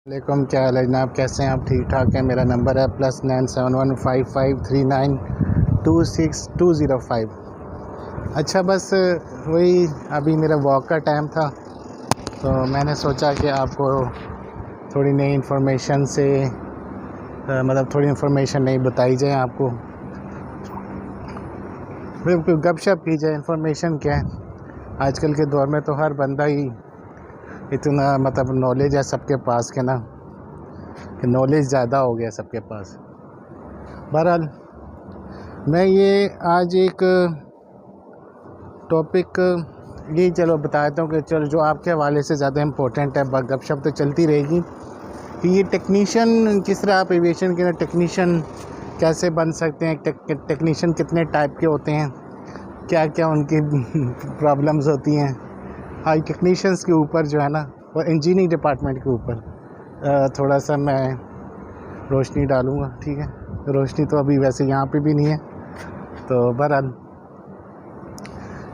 वालेकुम, क्या हाल है जनाब? कैसे हैं आप? ठीक ठाक हैं? मेरा नंबर है +971553926205। अच्छा, बस वही अभी मेरा वॉक का टाइम था, तो मैंने सोचा कि आपको थोड़ी नई इन्फॉर्मेशन से मतलब थोड़ी इन्फॉर्मेशन नहीं बताई जाए, आपको बिल्कुल गपशप की जाए। इन्फॉर्मेशन क्या है, आजकल के दौर में तो हर बंदा ही इतना मतलब नॉलेज है सबके पास के ना, कि नॉलेज ज़्यादा हो गया सबके पास। बहरहाल मैं ये आज एक टॉपिक ये चलो बताता हूँ कि चलो जो आपके हवाले से ज़्यादा इम्पोर्टेंट है, गपशप तो चलती रहेगी कि ये टेक्नीशियन किस तरह आप एविएशन के टेक्नीशियन कैसे बन सकते हैं, टेक्नीशियन कितने टाइप के होते हैं, क्या क्या उनकी प्रॉब्लम्स होती हैं। हाँ, टेक्नीशियंस के ऊपर जो है ना, और इंजीनियरिंग डिपार्टमेंट के ऊपर थोड़ा सा मैं रोशनी डालूँगा। ठीक है, रोशनी तो अभी वैसे यहाँ पे भी नहीं है। तो बहरहाल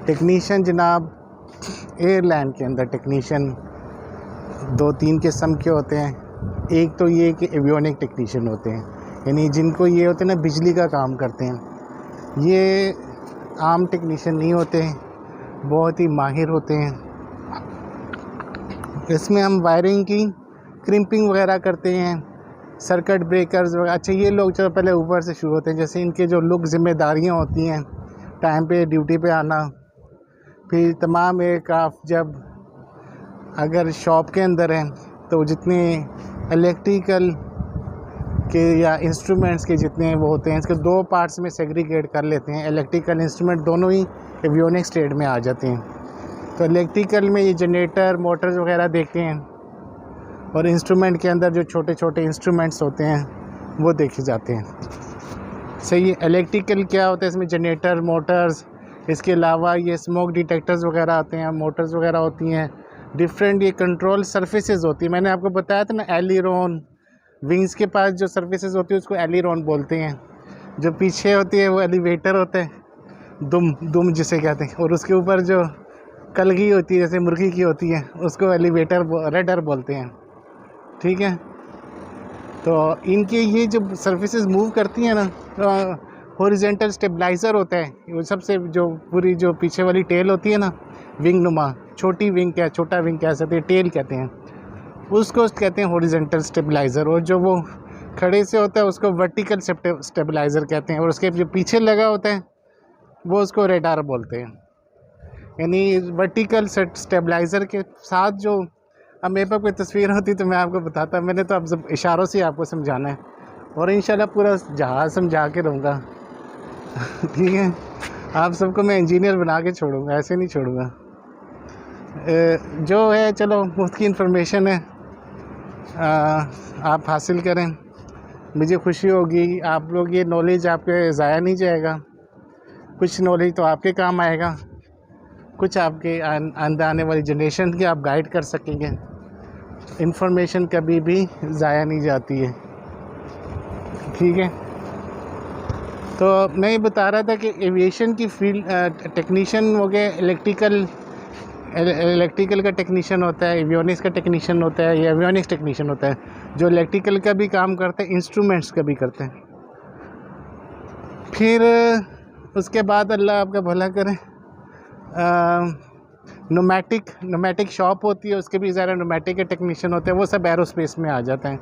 टेक्नीशियन जनाब, एयरलाइन के अंदर टेक्नीशियन 2-3 किस्म के होते हैं। एक तो ये कि एवियोनिक टेक्नीशियन होते हैं, यानी जिनको ये होते हैं ना, बिजली का काम करते हैं। ये आम टेक्नीशियन नहीं होते, बहुत ही माहिर होते हैं। इसमें हम वायरिंग की क्रिम्पिंग वगैरह करते हैं, सर्किट ब्रेकर्स वगैरह। अच्छा, ये लोग चलो पहले ऊपर से शुरू होते हैं, जैसे इनके जो लोग जिम्मेदारियां होती हैं, टाइम पे ड्यूटी पे आना, फिर तमाम एयरक्राफ्ट जब अगर शॉप के अंदर हैं तो जितने इलेक्ट्रिकल के या इंस्ट्रूमेंट्स के जितने वो होते हैं, इसके 2 पार्ट्स में सेग्रीगेट कर लेते हैं। इलेक्ट्रिकल इंस्ट्रूमेंट दोनों ही एवियोनिक स्टेट में आ जाते हैं। तो इलेक्ट्रिकल में ये जनरेटर मोटर्स वगैरह देखते हैं, और इंस्ट्रूमेंट के अंदर जो छोटे छोटे इंस्ट्रूमेंट्स होते हैं वो देखे जाते हैं। सही है। इलेक्ट्रिकल क्या होता है, इसमें जनरेटर मोटर्स, इसके अलावा ये स्मोक डिटेक्टर्स वगैरह आते हैं, मोटर्स वगैरह होती हैं, डिफरेंट ये कंट्रोल सर्फेसेस होती है। मैंने आपको बताया था ना, एलिरोन विंग्स के पास जो सर्फेसेस होती है उसको एलिरोन बोलते हैं। जो पीछे होती है वो एलिवेटर होता है, दुम जिसे कहते हैं, और उसके ऊपर जो कलगी होती है जैसे मुर्गी की होती है उसको एलिवेटर रडर बोलते हैं। ठीक है, तो इनके ये जो सर्फेसेस मूव करती हैं ना, हॉरिजॉन्टल स्टेबलाइज़र होता है वो सबसे, जो पूरी जो पीछे वाली टेल होती है ना, विंग नुमा, छोटी विंग क्या छोटा विंग कह सकते हैं, टेल कहते हैं उसको, कहते हैं हॉरिजॉन्टल स्टेबलाइज़र। और जो वो खड़े से होता है उसको वर्टिकल स्टेबलाइज़र कहते हैं, और उसके जो पीछे लगा होता है वो उसको रेडार बोलते हैं। यानी वर्टिकल स्टेबलाइज़र के साथ जो, अब मेरे पास कोई तस्वीर होती तो मैं आपको बताता, मैंने तो अब इशारों से आपको समझाना है, और इंशाल्लाह पूरा जहाज़ समझा के रहूँगा। ठीक है, आप सबको मैं इंजीनियर बना के छोड़ूंगा, ऐसे नहीं छोड़ूंगा। जो है चलो मुफ्त की इन्फॉर्मेशन है, आप हासिल करें, मुझे खुशी होगी। आप लोग ये नॉलेज आपके ज़ाया नहीं जाएगा, कुछ नॉलेज तो आपके काम आएगा, कुछ आपके आने वाली जनरेशन की आप गाइड कर सकेंगे। इन्फॉर्मेशन कभी भी ज़ाया नहीं जाती है। ठीक है, तो मैं ये बता रहा था कि एविएशन की फील्ड टेक्नीशियन हो गए, इलेक्ट्रिकल का टेक्नीशियन होता है, एवियोनिक्स का टेक्नीशियन होता है, या एवियोनिक्स टेक्नीशियन होता है जो इलेक्ट्रिकल का भी काम करते हैं, इंस्ट्रूमेंट्स का भी करते हैं। फिर उसके बाद अल्लाह आपका भला करे, नोमैटिक शॉप होती है, उसके भी ज़रा नोमैटिक के टेक्नीशियन होते हैं, वो सब एरोस्पेस में आ जाते हैं।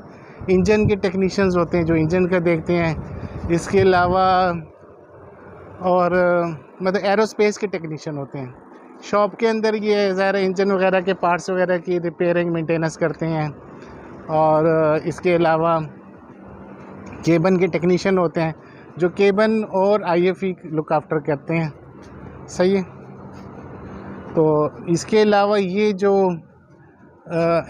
इंजन के टेक्नीशियंस होते हैं जो इंजन का देखते हैं। इसके अलावा और मतलब एरोस्पेस के टेक्नीशियन होते हैं। शॉप के अंदर ये ज़रा इंजन वगैरह के पार्ट्स वगैरह की रिपेयरिंग मेंटेनेंस करते हैं, और इसके अलावा केबन के टेक्नीशियन होते हैं जो केबन और IFE लुक आफ्टर करते हैं। सही है। तो इसके अलावा ये जो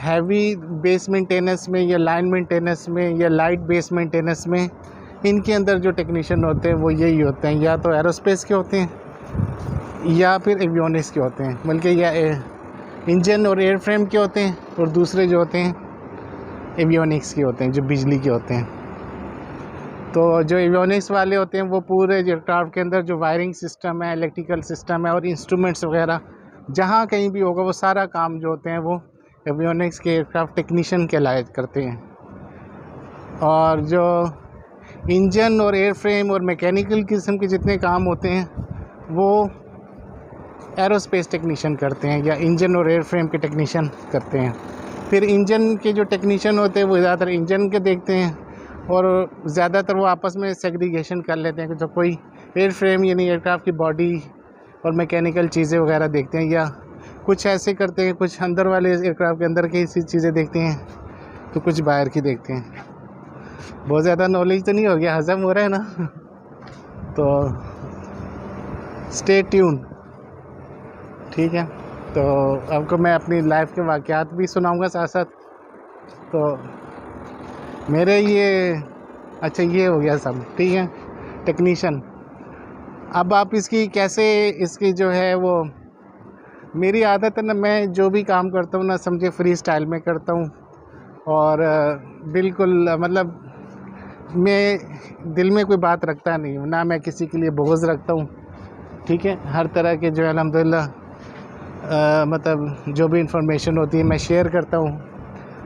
हैवी बेस मेंटेनेंस में या लाइन मेंटेनेंस में या लाइट बेस मेंटेनेंस में, इनके अंदर जो टेक्नीशियन होते हैं वो यही होते हैं, या तो एरोस्पेस के होते हैं या फिर एवियोनिक्स के होते हैं, बल्कि या इंजन और एयरफ्रेम के होते हैं, और दूसरे जो होते हैं एवियोनिक्स के होते हैं जो बिजली के होते हैं। तो जो एवियोनिक्स वाले होते हैं वो पूरे एयरक्राफ्ट के अंदर जो वायरिंग सिस्टम है, इलेक्ट्रिकल सिस्टम है और इंस्ट्रूमेंट्स वगैरह जहाँ कहीं भी होगा वो सारा काम जो होते हैं वो एवियोनिक्स के एयरक्राफ्ट टेक्नीशियन कहलाया करते हैं। और जो इंजन और एयरफ्रेम और मैकेनिकल किस्म के जितने काम होते हैं वो एरोस्पेस टेक्नीशियन करते हैं, या इंजन और एयरफ्रेम के टेक्नीशियन करते हैं। फिर इंजन के जो टेक्नीशियन होते हैं वो ज़्यादातर इंजन के देखते हैं, और ज़्यादातर वो आपस में सेग्रीगेशन कर लेते हैं कि जो कोई एयरफ्रेम यानी एयरक्राफ्ट की बॉडी और मैकेनिकल चीज़ें वगैरह देखते हैं, या कुछ ऐसे करते हैं, कुछ अंदर वाले एयरक्राफ्ट के अंदर की चीज़ें देखते हैं, तो कुछ बाहर की देखते हैं। बहुत ज़्यादा नॉलेज तो नहीं हो गया, हज़म हो रहा है ना? तो स्टे ट्यून, ठीक है। तो आपको मैं अपनी लाइफ के वाक़यात भी सुनाऊंगा साथ साथ। तो मेरे ये अच्छा ये हो गया सब, ठीक है, टेक्नीशियन। अब आप इसकी कैसे, इसकी जो है वो मेरी आदत है ना, मैं जो भी काम करता हूँ ना समझे फ्री स्टाइल में करता हूँ, और बिल्कुल मतलब मैं दिल में कोई बात रखता नहीं हूँ, ना मैं किसी के लिए बोझ रखता हूँ, ठीक है। हर तरह के जो है अल्हम्दुलिल्लाह मतलब जो भी इंफॉर्मेशन होती है मैं शेयर करता हूँ,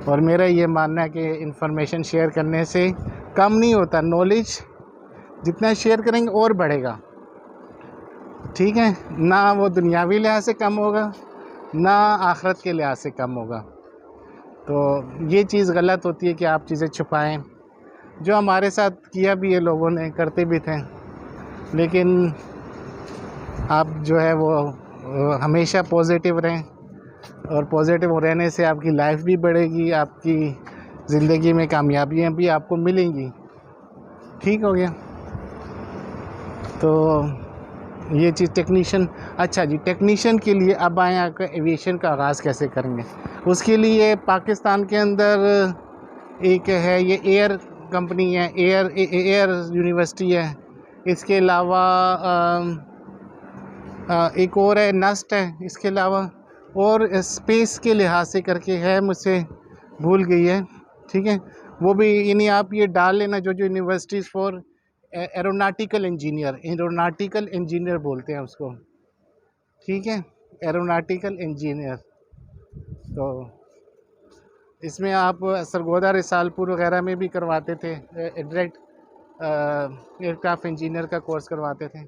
और मेरा ये मानना है कि इंफॉर्मेशन शेयर करने से कम नहीं होता, नॉलेज जितना शेयर करेंगे और बढ़ेगा, ठीक है। ना वो दुनियावी लिहाज से कम होगा, ना आखिरत के लिहाज से कम होगा। तो ये चीज़ गलत होती है कि आप चीज़ें छुपाएं, जो हमारे साथ किया भी है, लोगों ने करते भी थे, लेकिन आप जो है वो हमेशा पॉजिटिव रहें, और पॉजिटिव रहने से आपकी लाइफ भी बढ़ेगी, आपकी ज़िंदगी में कामयाबियाँ भी आपको मिलेंगी, ठीक हो गया। तो ये चीज़ टेक्नीशियन। अच्छा जी, टेक्नीशियन के लिए अब आए आपका एविएशन का आगाज़ कैसे करेंगे। उसके लिए पाकिस्तान के अंदर एक है ये एयर कंपनी है, एयर यूनिवर्सिटी है। इसके अलावा एक और है, नस्ट है। इसके अलावा और स्पेस के लिहाज से करके है, मुझसे भूल गई है, ठीक है। वो भी यानी आप ये डाल लेना, जो यूनिवर्सिटीज़ फॉर एरोनॉटिकल इंजीनियर बोलते हैं उसको, ठीक है, एरोनॉटिकल इंजीनियर। तो इसमें आप सरगोदा रिसालपुर वगैरह में भी करवाते थे, डायरेक्ट एयरक्राफ्ट इंजीनियर का कोर्स करवाते थे।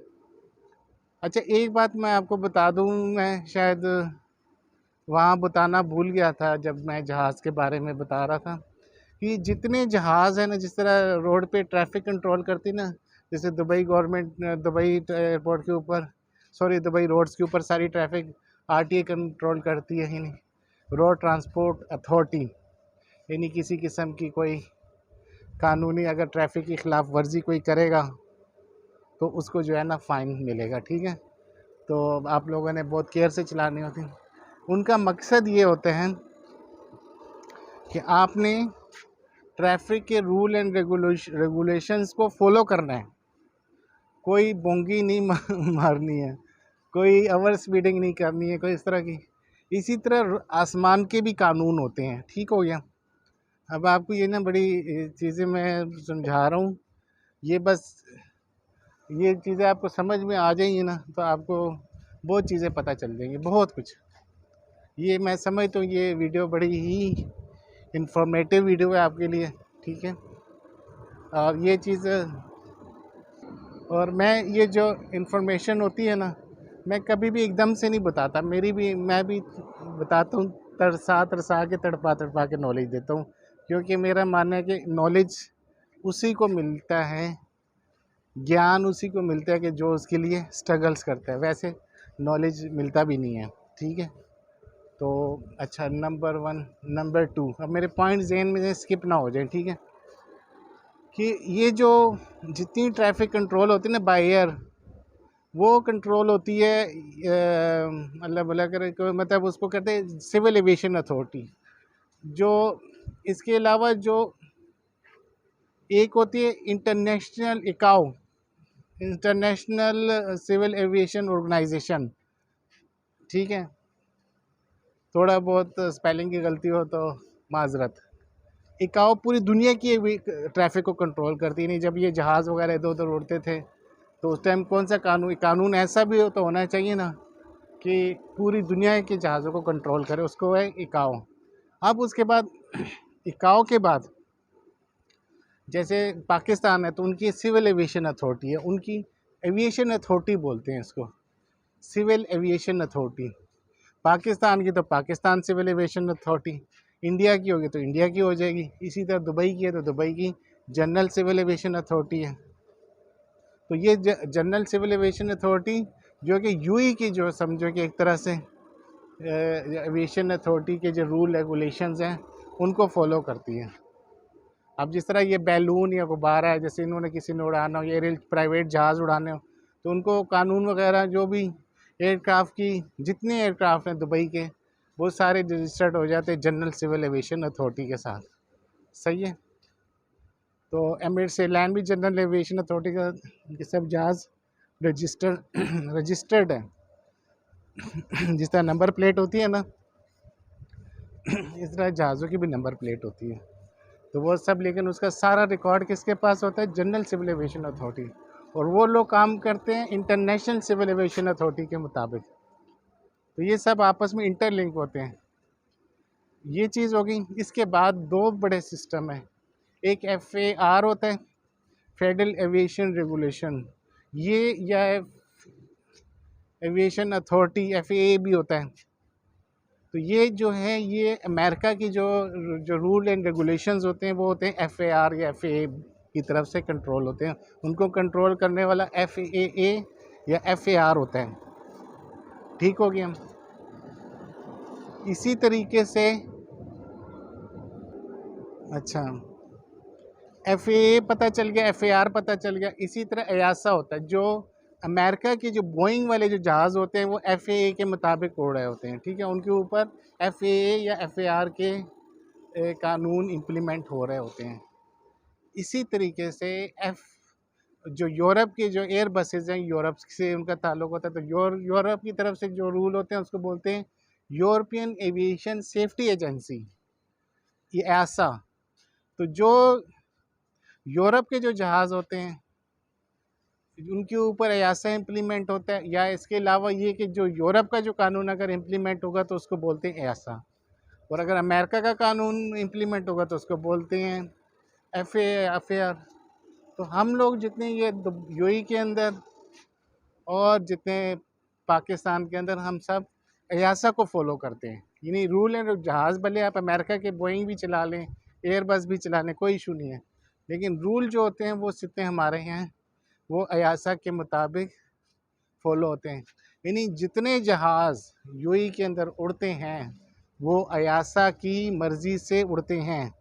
अच्छा, एक बात मैं आपको बता दूं, मैं शायद वहाँ बताना भूल गया था जब मैं जहाज़ के बारे में बता रहा था, कि जितने जहाज़ हैं ना, जिस तरह रोड पे ट्रैफिक कंट्रोल करती ना, जैसे दुबई गवर्नमेंट दुबई एयरपोर्ट के ऊपर, सॉरी दुबई रोड्स के ऊपर सारी ट्रैफिक आरटीए कंट्रोल करती है, यानी रोड ट्रांसपोर्ट अथॉरिटी, यानी किसी किस्म की कोई कानूनी अगर ट्रैफिक की खिलाफ वर्जी कोई करेगा तो उसको जो है ना फ़ाइन मिलेगा, ठीक है। तो आप लोगों ने बहुत केयर से चलानी होती। उनका मकसद ये होते हैं कि आपने ट्रैफिक के रूल एंड रेगुलेशंस को फॉलो करना है, कोई बोंगी नहीं मारनी है, कोई ओवर स्पीडिंग नहीं करनी है, कोई इस तरह की। इसी तरह आसमान के भी कानून होते हैं, ठीक हो गया। अब आपको ये ना बड़ी चीज़ें मैं समझा रहा हूँ, ये बस ये चीज़ें आपको समझ में आ जाएंगी ना तो आपको बहुत चीज़ें पता चल जाएंगी, बहुत कुछ। ये मैं समझता हूँ ये वीडियो बड़ी ही इंफॉर्मेटिव वीडियो है आपके लिए, ठीक है। और ये चीज़, और मैं ये जो इन्फॉर्मेशन होती है ना, मैं कभी भी एकदम से नहीं बताता, मैं भी बताता हूँ तरसा के तड़पा के नॉलेज देता हूँ, क्योंकि मेरा मानना है कि नॉलेज उसी को मिलता है, ज्ञान उसी को मिलता है कि जो उसके लिए स्ट्रगल्स करता है, वैसे नॉलेज मिलता भी नहीं है, ठीक है। तो अच्छा, नंबर 1, नंबर 2, अब मेरे पॉइंट ज़हन में स्किप ना हो जाए, ठीक है। कि ये जो जितनी ट्रैफिक कंट्रोल होती है ना बाय एयर, वो कंट्रोल होती है मतलब उसको कहते हैं सिविल एविएशन अथॉरिटी। जो इसके अलावा जो एक होती है इंटरनेशनल सिविल एविएशन ऑर्गेनाइजेशन, ठीक है। थोड़ा बहुत स्पेलिंग की गलती हो तो माजरत। इकाओ पूरी दुनिया की ट्रैफिक को कंट्रोल करती नहीं। जब ये जहाज़ वगैरह इधर उधर उड़ते थे तो उस टाइम कौन सा कानून ऐसा भी तो होना चाहिए ना कि पूरी दुनिया के जहाज़ों को कंट्रोल करे, उसको है इकाओ। अब उसके बाद इकाओ के बाद जैसे पाकिस्तान है तो उनकी सिविल एविएशन अथॉरिटी है, उनकी एविएशन अथॉरिटी बोलते हैं इसको, सिविल एविएशन अथॉरिटी। पाकिस्तान की तो Pakistan civil aviation authority, India की होगी तो इंडिया की हो जाएगी। इसी तरह दुबई की है तो दुबई की जनरल सिविल एविएशन अथॉरिटी है। तो ये जनरल सिविल एविएशन अथॉरिटी जो कि यूई की जो समझो कि एक तरह से एविएशन अथॉरिटी के जो रूल रेगुलेशंस हैं उनको फॉलो करती है। अब जिस तरह ये बैलून या गुब्बारा है, जैसे इन्होंने किसी ने उड़ाना हो, ये प्राइवेट जहाज़ उड़ाने हो, तो उनको कानून वगैरह जो भी एयरक्राफ्ट की जितने एयरक्राफ्ट हैं दुबई के वो सारे रजिस्टर्ड हो जाते हैं जनरल सिविल एविएशन अथॉरिटी के साथ। सही है। तो एमिरेट्स एयरलाइन भी जनरल एविएशन अथॉरिटी का ये सब जहाज़ रजिस्टर्ड है। जिस तरह नंबर प्लेट होती है ना, इस तरह जहाज़ों की भी नंबर प्लेट होती है। तो वो सब, लेकिन उसका सारा रिकॉर्ड किसके पास होता है? General civil aviation authority. और वो लोग काम करते हैं इंटरनेशनल सिविल एविएशन अथॉरिटी के मुताबिक। तो ये सब आपस में इंटरलिंक होते हैं। ये चीज़ हो गई। इसके बाद दो बड़े सिस्टम हैं, एक FAR होता है, फेडरल एविएशन रेगुलेशन, ये या एविएशन अथॉरिटी FAA भी होता है। तो ये जो है ये अमेरिका की जो जो रूल एंड रेगुलेशंस होते हैं वो होते हैं FAR या FAA की तरफ से कंट्रोल होते हैं। उनको कंट्रोल करने वाला FAA या FAR होता है। ठीक हो गया। इसी तरीके से अच्छा FAA पता चल गया, FAR पता चल गया। इसी तरह EASA होता है, जो अमेरिका के जो बोइंग वाले जो जहाज़ होते हैं वो FAA के मुताबिक उड़ रहे होते हैं। ठीक है, उनके ऊपर FAA या FAR के कानून इम्प्लीमेंट हो रहे होते हैं। इसी तरीके से जो यूरोप के जो एयर बसेज हैं, यूरोप से उनका ताल्लुक होता है, तो यूरोप की तरफ से जो रूल होते हैं उसको बोलते हैं यूरोपियन एविएशन सेफ्टी एजेंसी, ये EASA। तो जो यूरोप के जो जहाज़ होते हैं उनके ऊपर EASA इम्प्लीमेंट होता है, या इसके अलावा ये कि जो यूरोप का जो कानून अगर इम्प्लीमेंट होगा तो उसको बोलते हैं EASA, और अगर अमेरिका का कानून इम्प्लीमेंट होगा तो उसको बोलते हैं FAR। तो हम लोग जितने ये यूएई के अंदर और जितने पाकिस्तान के अंदर हम सब EASA को फॉलो करते हैं। यानी रूल एंड जहाज़ भले आप अमेरिका के बोइंग भी चला लें, एयरबस भी चला लें, कोई इशू नहीं है, लेकिन रूल जो होते हैं वो जितने हमारे हैं वो EASA के मुताबिक फॉलो होते हैं। यानी जितने जहाज़ यूएई के अंदर उड़ते हैं वो EASA की मर्ज़ी से उड़ते हैं,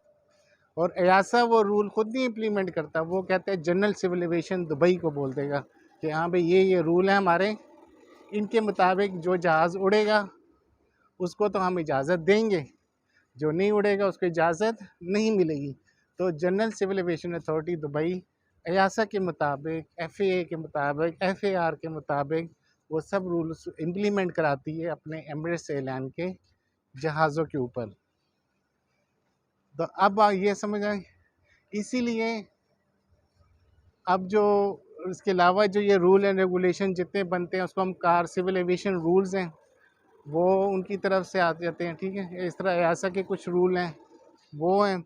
और EASA वो रूल ख़ुद नहीं इम्प्लीमेंट करता। वो कहते हैं जनरल सिविल एविएशन दुबई को बोल देगा कि हाँ भाई ये रूल है हमारे, इनके मुताबिक जो जहाज़ उड़ेगा उसको तो हम इजाज़त देंगे, जो नहीं उड़ेगा उसको इजाज़त नहीं मिलेगी। तो general civil aviation authority Dubai EASA के मुताबिक, FAA के मुताबिक, FAR के मुताबिक वो सब रूल्स इम्प्लीमेंट कराती है अपने एमिरेट्स एयरलाइन के जहाज़ों के ऊपर। तो अब ये समझ आए। इसीलिए अब जो इसके अलावा जो ये रूल एंड रेगुलेशन जितने बनते हैं उसको हम कार सिविल एविएशन रूल्स हैं वो उनकी तरफ से आ जाते हैं। ठीक है, इस तरह EASA के कुछ रूल हैं वो हैं।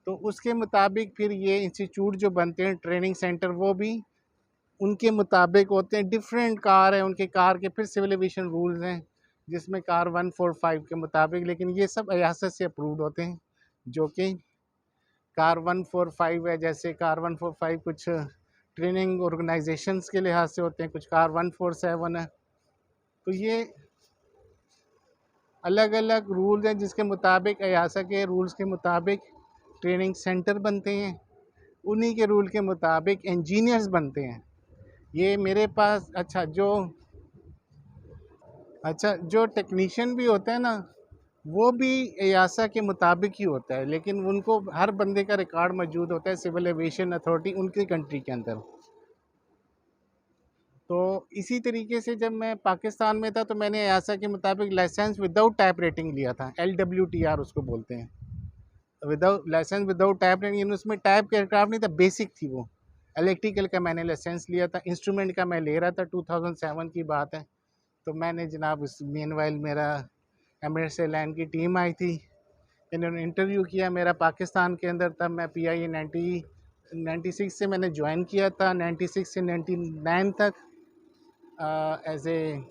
तो उसके मुताबिक फिर ये इंस्टीट्यूट जो बनते हैं, ट्रेनिंग सेंटर, वो भी उनके मुताबिक होते हैं। डिफरेंट कार है, उनके कार के फिर सिविल एविएशन रूल्स हैं जिसमें कार 145 के मुताबिक, लेकिन ये सब EASA से अप्रूव्ड होते हैं। जो कि कार 145 है, जैसे कार 145 कुछ ट्रेनिंग ऑर्गेनाइजेशंस के लिहाज से होते हैं, कुछ कार 147 है। तो ये अलग अलग रूल्स हैं जिसके मुताबिक EASA के रूल्स के मुताबिक ट्रेनिंग सेंटर बनते हैं, उन्हीं के रूल के मुताबिक इंजीनियर्स बनते हैं। ये मेरे पास जो टेक्नीशियन भी होता है ना वो भी EASA के मुताबिक ही होता है, लेकिन उनको हर बंदे का रिकॉर्ड मौजूद होता है सिविल एविएशन अथॉरिटी उनकी कंट्री के अंदर। तो इसी तरीके से जब मैं पाकिस्तान में था तो मैंने EASA के मुताबिक लाइसेंस विदाउट टाइप रेटिंग लिया था, LWTR उसको बोलते हैं, लाइसेंस विदाउट टाइप रेटिंग। उसमें टाइप के एयरक्राफ्ट नहीं था, बेसिक थी वो। इलेक्ट्रिकल का मैंने लाइसेंस लिया था, इंस्ट्रूमेंट का मैं ले रहा था, 2007 की बात है। तो मैंने जनाब मीनवाइल मेरा एमिरेट्स एयरलाइन की टीम आई थी, इन्होंने इंटरव्यू किया मेरा पाकिस्तान के अंदर, तब मैं PIA 96 से मैंने ज्वाइन किया था। 96 से 99 तक एज ए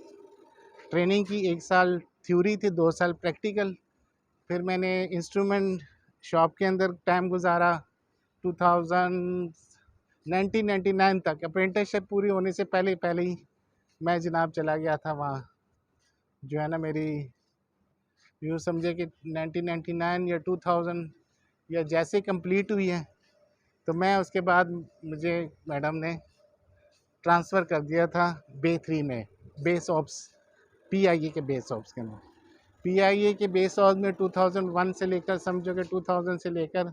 ट्रेनिंग की, 1 साल थ्योरी थी, 2 साल प्रैक्टिकल। फिर मैंने इंस्ट्रूमेंट शॉप के अंदर टाइम गुजारा। 2000 1999 तक अप्रेंटिसशिप पूरी होने से पहले पहले ही मैं जनाब चला गया था वहाँ। जो है ना, मेरी यूँ समझे कि 1999 या 2000 या जैसे कंप्लीट हुई है, तो मैं उसके बाद मुझे मैडम ने ट्रांसफ़र कर दिया था बे 3 में, बेस ऑप्स, PIA के बेस ऑप्स के अंदर। PIA के बेस ऑप्स में 2001 से लेकर समझो कि 2000 से लेकर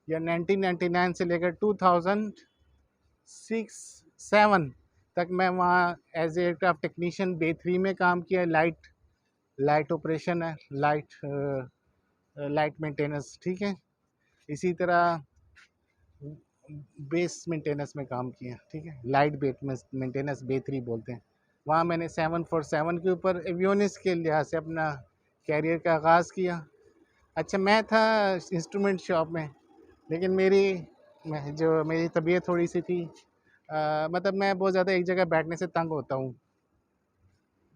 या 1999 से लेकर 2006-7 तक मैं वहाँ एज एयरक्राफ्ट टेक्नीशियन बे 3 में काम किया। लाइट ऑपरेशन है, लाइट मेंटेनेंस, ठीक है। इसी तरह बेस मेंटेनेंस में काम किया, ठीक है। लाइट बेस मेंटेनेंस बे 3 बोलते हैं। वहाँ मैंने 747 के ऊपर एवियोनिक्स के लिहाज से अपना कैरियर का आगाज़ किया। अच्छा, मैं था इंस्ट्रूमेंट शॉप में, लेकिन मेरी तबीयत थोड़ी सी थी, मतलब मैं बहुत ज़्यादा एक जगह बैठने से तंग होता हूँ,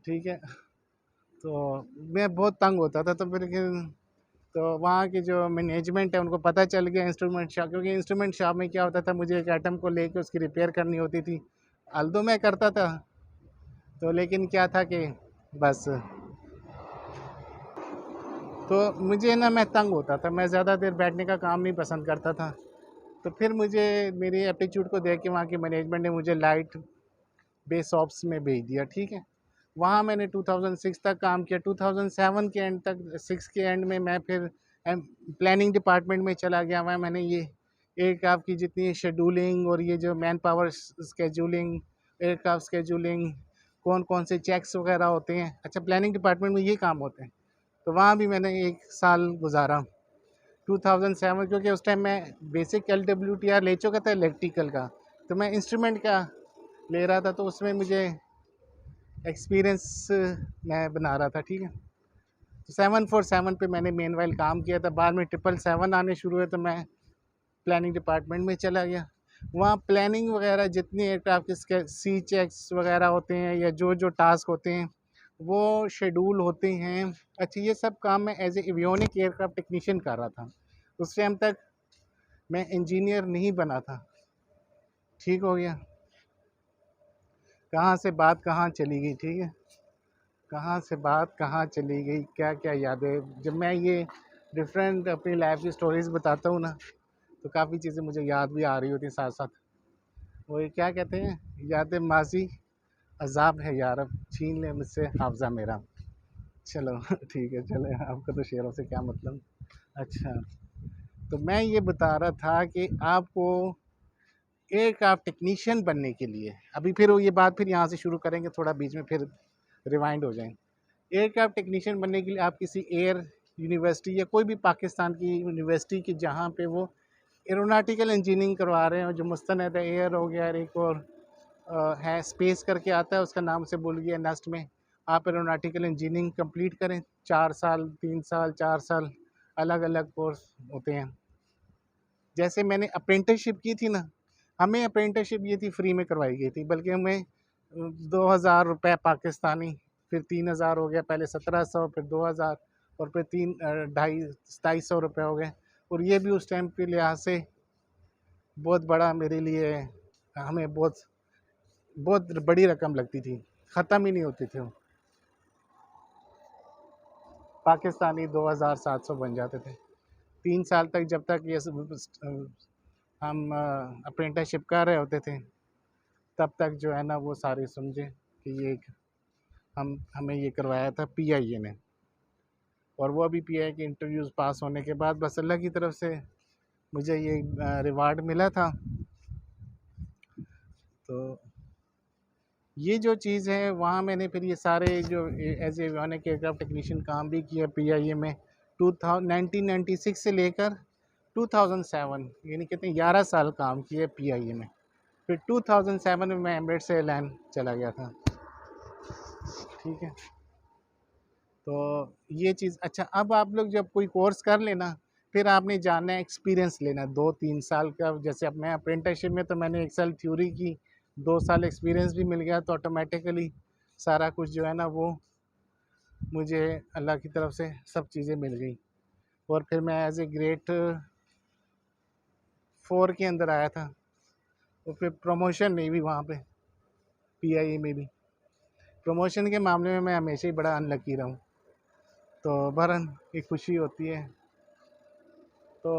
ठीक है। तो मैं बहुत तंग होता था, तो वहाँ की जो मैनेजमेंट है उनको पता चल गया इंस्ट्रूमेंट शॉप, क्योंकि इंस्ट्रूमेंट शॉप में क्या होता था, मुझे एक आइटम को लेके उसकी रिपेयर करनी होती थी। अल्दो मैं करता था, तो लेकिन क्या था कि बस, तो मुझे ना, मैं तंग होता था, मैं ज़्यादा देर बैठने का काम नहीं पसंद करता था। तो फिर मुझे मेरी एप्टीट्यूड को देख के वहाँ की मैनेजमेंट ने मुझे लाइट बेस ऑप्स में भेज दिया, ठीक है। वहाँ मैंने 2006 तक काम किया। 2007 के एंड तक, 6 के एंड में मैं फिर प्लानिंग डिपार्टमेंट में चला गया। वहाँ मैंने ये एयरक्राफ्ट की जितनी शेड्यूलिंग और ये जो man power scheduling, aircraft scheduling, कौन कौन से चेक्स वगैरह होते हैं, अच्छा प्लानिंग डिपार्टमेंट में ये काम होते हैं। तो वहाँ भी मैंने 1 साल गुजारा 2007, क्योंकि उस टाइम मैं बेसिक LWTR ले चुका था इलेक्ट्रिकल का, तो मैं इंस्ट्रूमेंट का ले रहा था, तो उसमें मुझे एक्सपीरियंस मैं बना रहा था, ठीक है। तो 747 पे मैंने मेनवाइल काम किया था। बाद में 777 आने शुरू हुए, तो मैं प्लानिंग डिपार्टमेंट में चला गया। वहाँ प्लानिंग वगैरह जितनी एयरक्राफ्ट के सी चेक्स वगैरह होते हैं या जो टास्क होते हैं वो शेड्यूल होते हैं। अच्छा, ये सब काम मैं as a avionic aircraft technician कर रहा था। उस टाइम तक मैं इंजीनियर नहीं बना था, ठीक हो गया। कहाँ से बात कहाँ चली गई, ठीक है, कहाँ से बात कहाँ चली गई, क्या क्या यादें। जब मैं ये डिफरेंट अपनी लाइफ की स्टोरीज बताता हूँ ना, तो काफ़ी चीज़ें मुझे याद भी आ रही होती हैं साथ साथ। वो ये क्या कहते हैं, यादें माजी अजाब है यार, अब छीन ले मुझसे हाफजा मेरा। चलो ठीक है, चले, आपका तो शेरों से क्या मतलब। अच्छा, तो मैं ये बता रहा था कि आपको एयरक्राफ्ट टेक्नीशियन बनने के लिए, अभी फिर ये बात फिर यहाँ से शुरू करेंगे, थोड़ा बीच में फिर रिवाइंड हो जाएंगे। एयरक्राफ्ट टेक्नीशियन बनने के लिए आप किसी एयर यूनिवर्सिटी या कोई भी पाकिस्तान की यूनिवर्सिटी की जहाँ पे वो एरोनॉटिकल इंजीनियरिंग करवा रहे हैं, जो मुस्तनद एयर हो गया, एक और है स्पेस करके आता है, उसका नाम से भूल गया, नेस्ट में आप एरोनॉटिकल इंजीनियरिंग कंप्लीट करें। 4 साल, 3 साल, 4 साल, अलग अलग कोर्स होते हैं। जैसे मैंने अप्रेंटिसशिप की थी ना, हमें अप्रेंटिसशिप ये थी फ्री में करवाई गई थी, बल्कि हमें 2000 रुपये पाकिस्तानी, फिर 3000 हो गया, पहले 1700, फिर 2000, और फिर 2700 रुपये हो गए। और ये भी उस टाइम के लिहाज से बहुत बड़ा मेरे लिए, हमें बहुत बहुत बड़ी रकम लगती थी, ख़त्म ही नहीं होती थी वो। पाकिस्तानी 2700 बन जाते थे 3 साल तक, जब तक ये हम अप्रेंटिसशिप कर रहे होते थे, तब तक जो है ना वो सारे समझे कि ये हमें ये करवाया था PIA ने। और वो भी PIA के इंटरव्यूज़ पास होने के बाद बस अल्लाह की तरफ से मुझे ये रिवार्ड मिला था। तो ये जो चीज़ है, वहाँ मैंने फिर ये सारे जो एज एवियोनिक एयरक्राफ्ट टेक्नीशियन काम भी किया PIA में 1996 से लेकर 2007, यानी कहते हैं 11 साल काम किए PIA में। फिर 2007 में मैं एमिरेट्स एयरलाइन चला गया था, ठीक है। तो ये चीज़ अच्छा। अब आप लोग जब कोई कोर्स कर लेना, फिर आपने जानना है, एक्सपीरियंस लेना है 2-3 साल का। जैसे अब मैं अप्रेंटिसशिप में तो मैंने 1 साल थ्योरी की, 2 साल एक्सपीरियंस भी मिल गया, तो ऑटोमेटिकली सारा कुछ जो है ना वो मुझे अल्लाह की तरफ से सब चीज़ें मिल गई। और फिर मैं एज़ ए ग्रेड 4 के अंदर आया था, और फिर प्रमोशन नहीं हुई वहाँ पे, पीआईए में भी। प्रमोशन के मामले में मैं हमेशा ही बड़ा अनलकी रहा हूँ, तो बहरहाल एक खुशी होती है। तो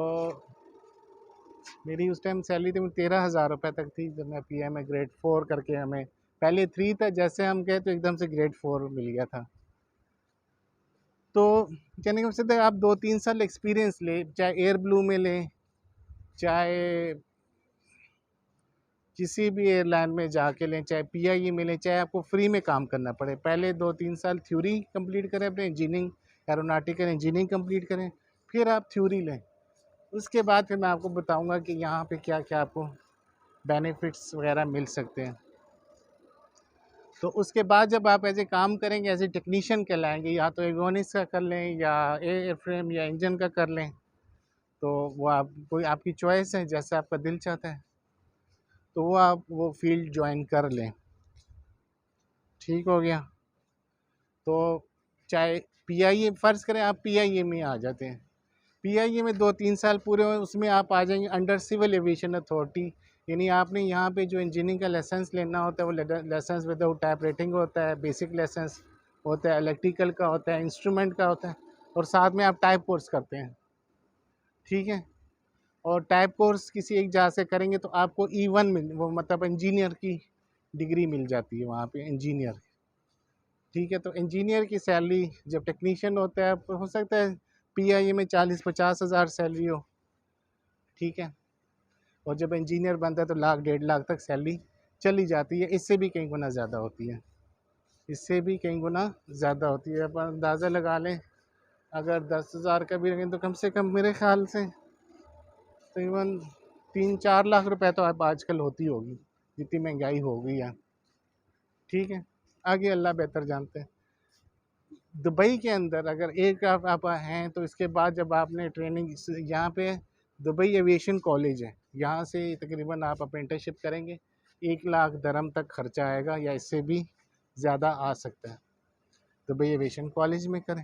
मेरी उस टाइम सैलरी थी 13,000 रुपये तक थी, जब मैं पीआई में ग्रेड 4 करके, हमें पहले 3 था, जैसे हम गए तो एकदम से ग्रेड 4 मिल गया था। तो कहने का मकसद है, आप 2-3 साल एक्सपीरियंस ले, चाहे एयर ब्लू में लें, चाहे किसी भी एयरलाइन में जाके लें, चाहे पीआईई में लें, चाहे आपको फ्री में काम करना पड़े। पहले 2-3 साल थ्योरी कंप्लीट करें, अपने इंजीनियरिंग, एरोनॉटिकल इंजीनियरिंग कंप्लीट करें, फिर आप थ्योरी लें। उसके बाद फिर मैं आपको बताऊंगा कि यहाँ पे क्या क्या आपको बेनिफिट्स वगैरह मिल सकते हैं। तो उसके बाद जब आप ऐसे काम करेंगे, एज ए टेक्नीशियन कहलाएंगे, या तो एवियोनिक्स का कर लें, या एयर फ्रेम या इंजन का कर लें, तो वो आप, कोई आपकी चॉइस है, जैसे आपका दिल चाहता है, तो वो आप वो फील्ड ज्वाइन कर लें। ठीक हो गया। तो चाहे पीआईए, फ़र्ज़ करें आप पीआईए में आ जाते हैं, पीआईए में 2-3 साल पूरे हुए, उसमें आप आ जाएंगे अंडर सिविल एविएशन अथॉरिटी। यानी आपने यहाँ पे जो इंजीनियरिंग का लाइसेंस लेना होता है, वो लाइसेंस विदाउट टाइप रेटिंग होता है, बेसिक लाइसेंस होता है, इलेक्ट्रिकल का होता है, इंस्ट्रूमेंट का होता है, और साथ में आप टाइप कोर्स करते हैं। ठीक है। और टाइप कोर्स किसी एक जगह से करेंगे तो आपको E1 मिल, वो मतलब इंजीनियर की डिग्री मिल जाती है वहाँ पे, इंजीनियर। ठीक है। तो इंजीनियर की सैलरी जब टेक्नीशियन होता है, हो सकता है पीआईए में 40-50 हज़ार सैलरी हो। ठीक है। और जब इंजीनियर बनता है तो 1 लाख 1.5 लाख तक सैलरी चली जाती है, इससे भी कई गुना ज़्यादा होती है, इससे भी कई गुना ज़्यादा होती है। आप अंदाज़ा लगा लें, अगर 10,000 का भी रखें तो कम से कम मेरे ख्याल से तकरीबन 3-4 लाख रुपए तो अब आजकल होती होगी, जितनी महंगाई हो गई है। ठीक है। आगे अल्लाह बेहतर जानते हैं। दुबई के अंदर अगर एक आप हैं, तो इसके बाद जब आपने ट्रेनिंग यहाँ पे, दुबई एविएशन कॉलेज है, यहाँ से तकरीबन आप अप्रेंटिसशिप करेंगे, 1 लाख दरम तक खर्चा आएगा, या इससे भी ज़्यादा आ सकता है। दुबई एविएशन कॉलेज में करें,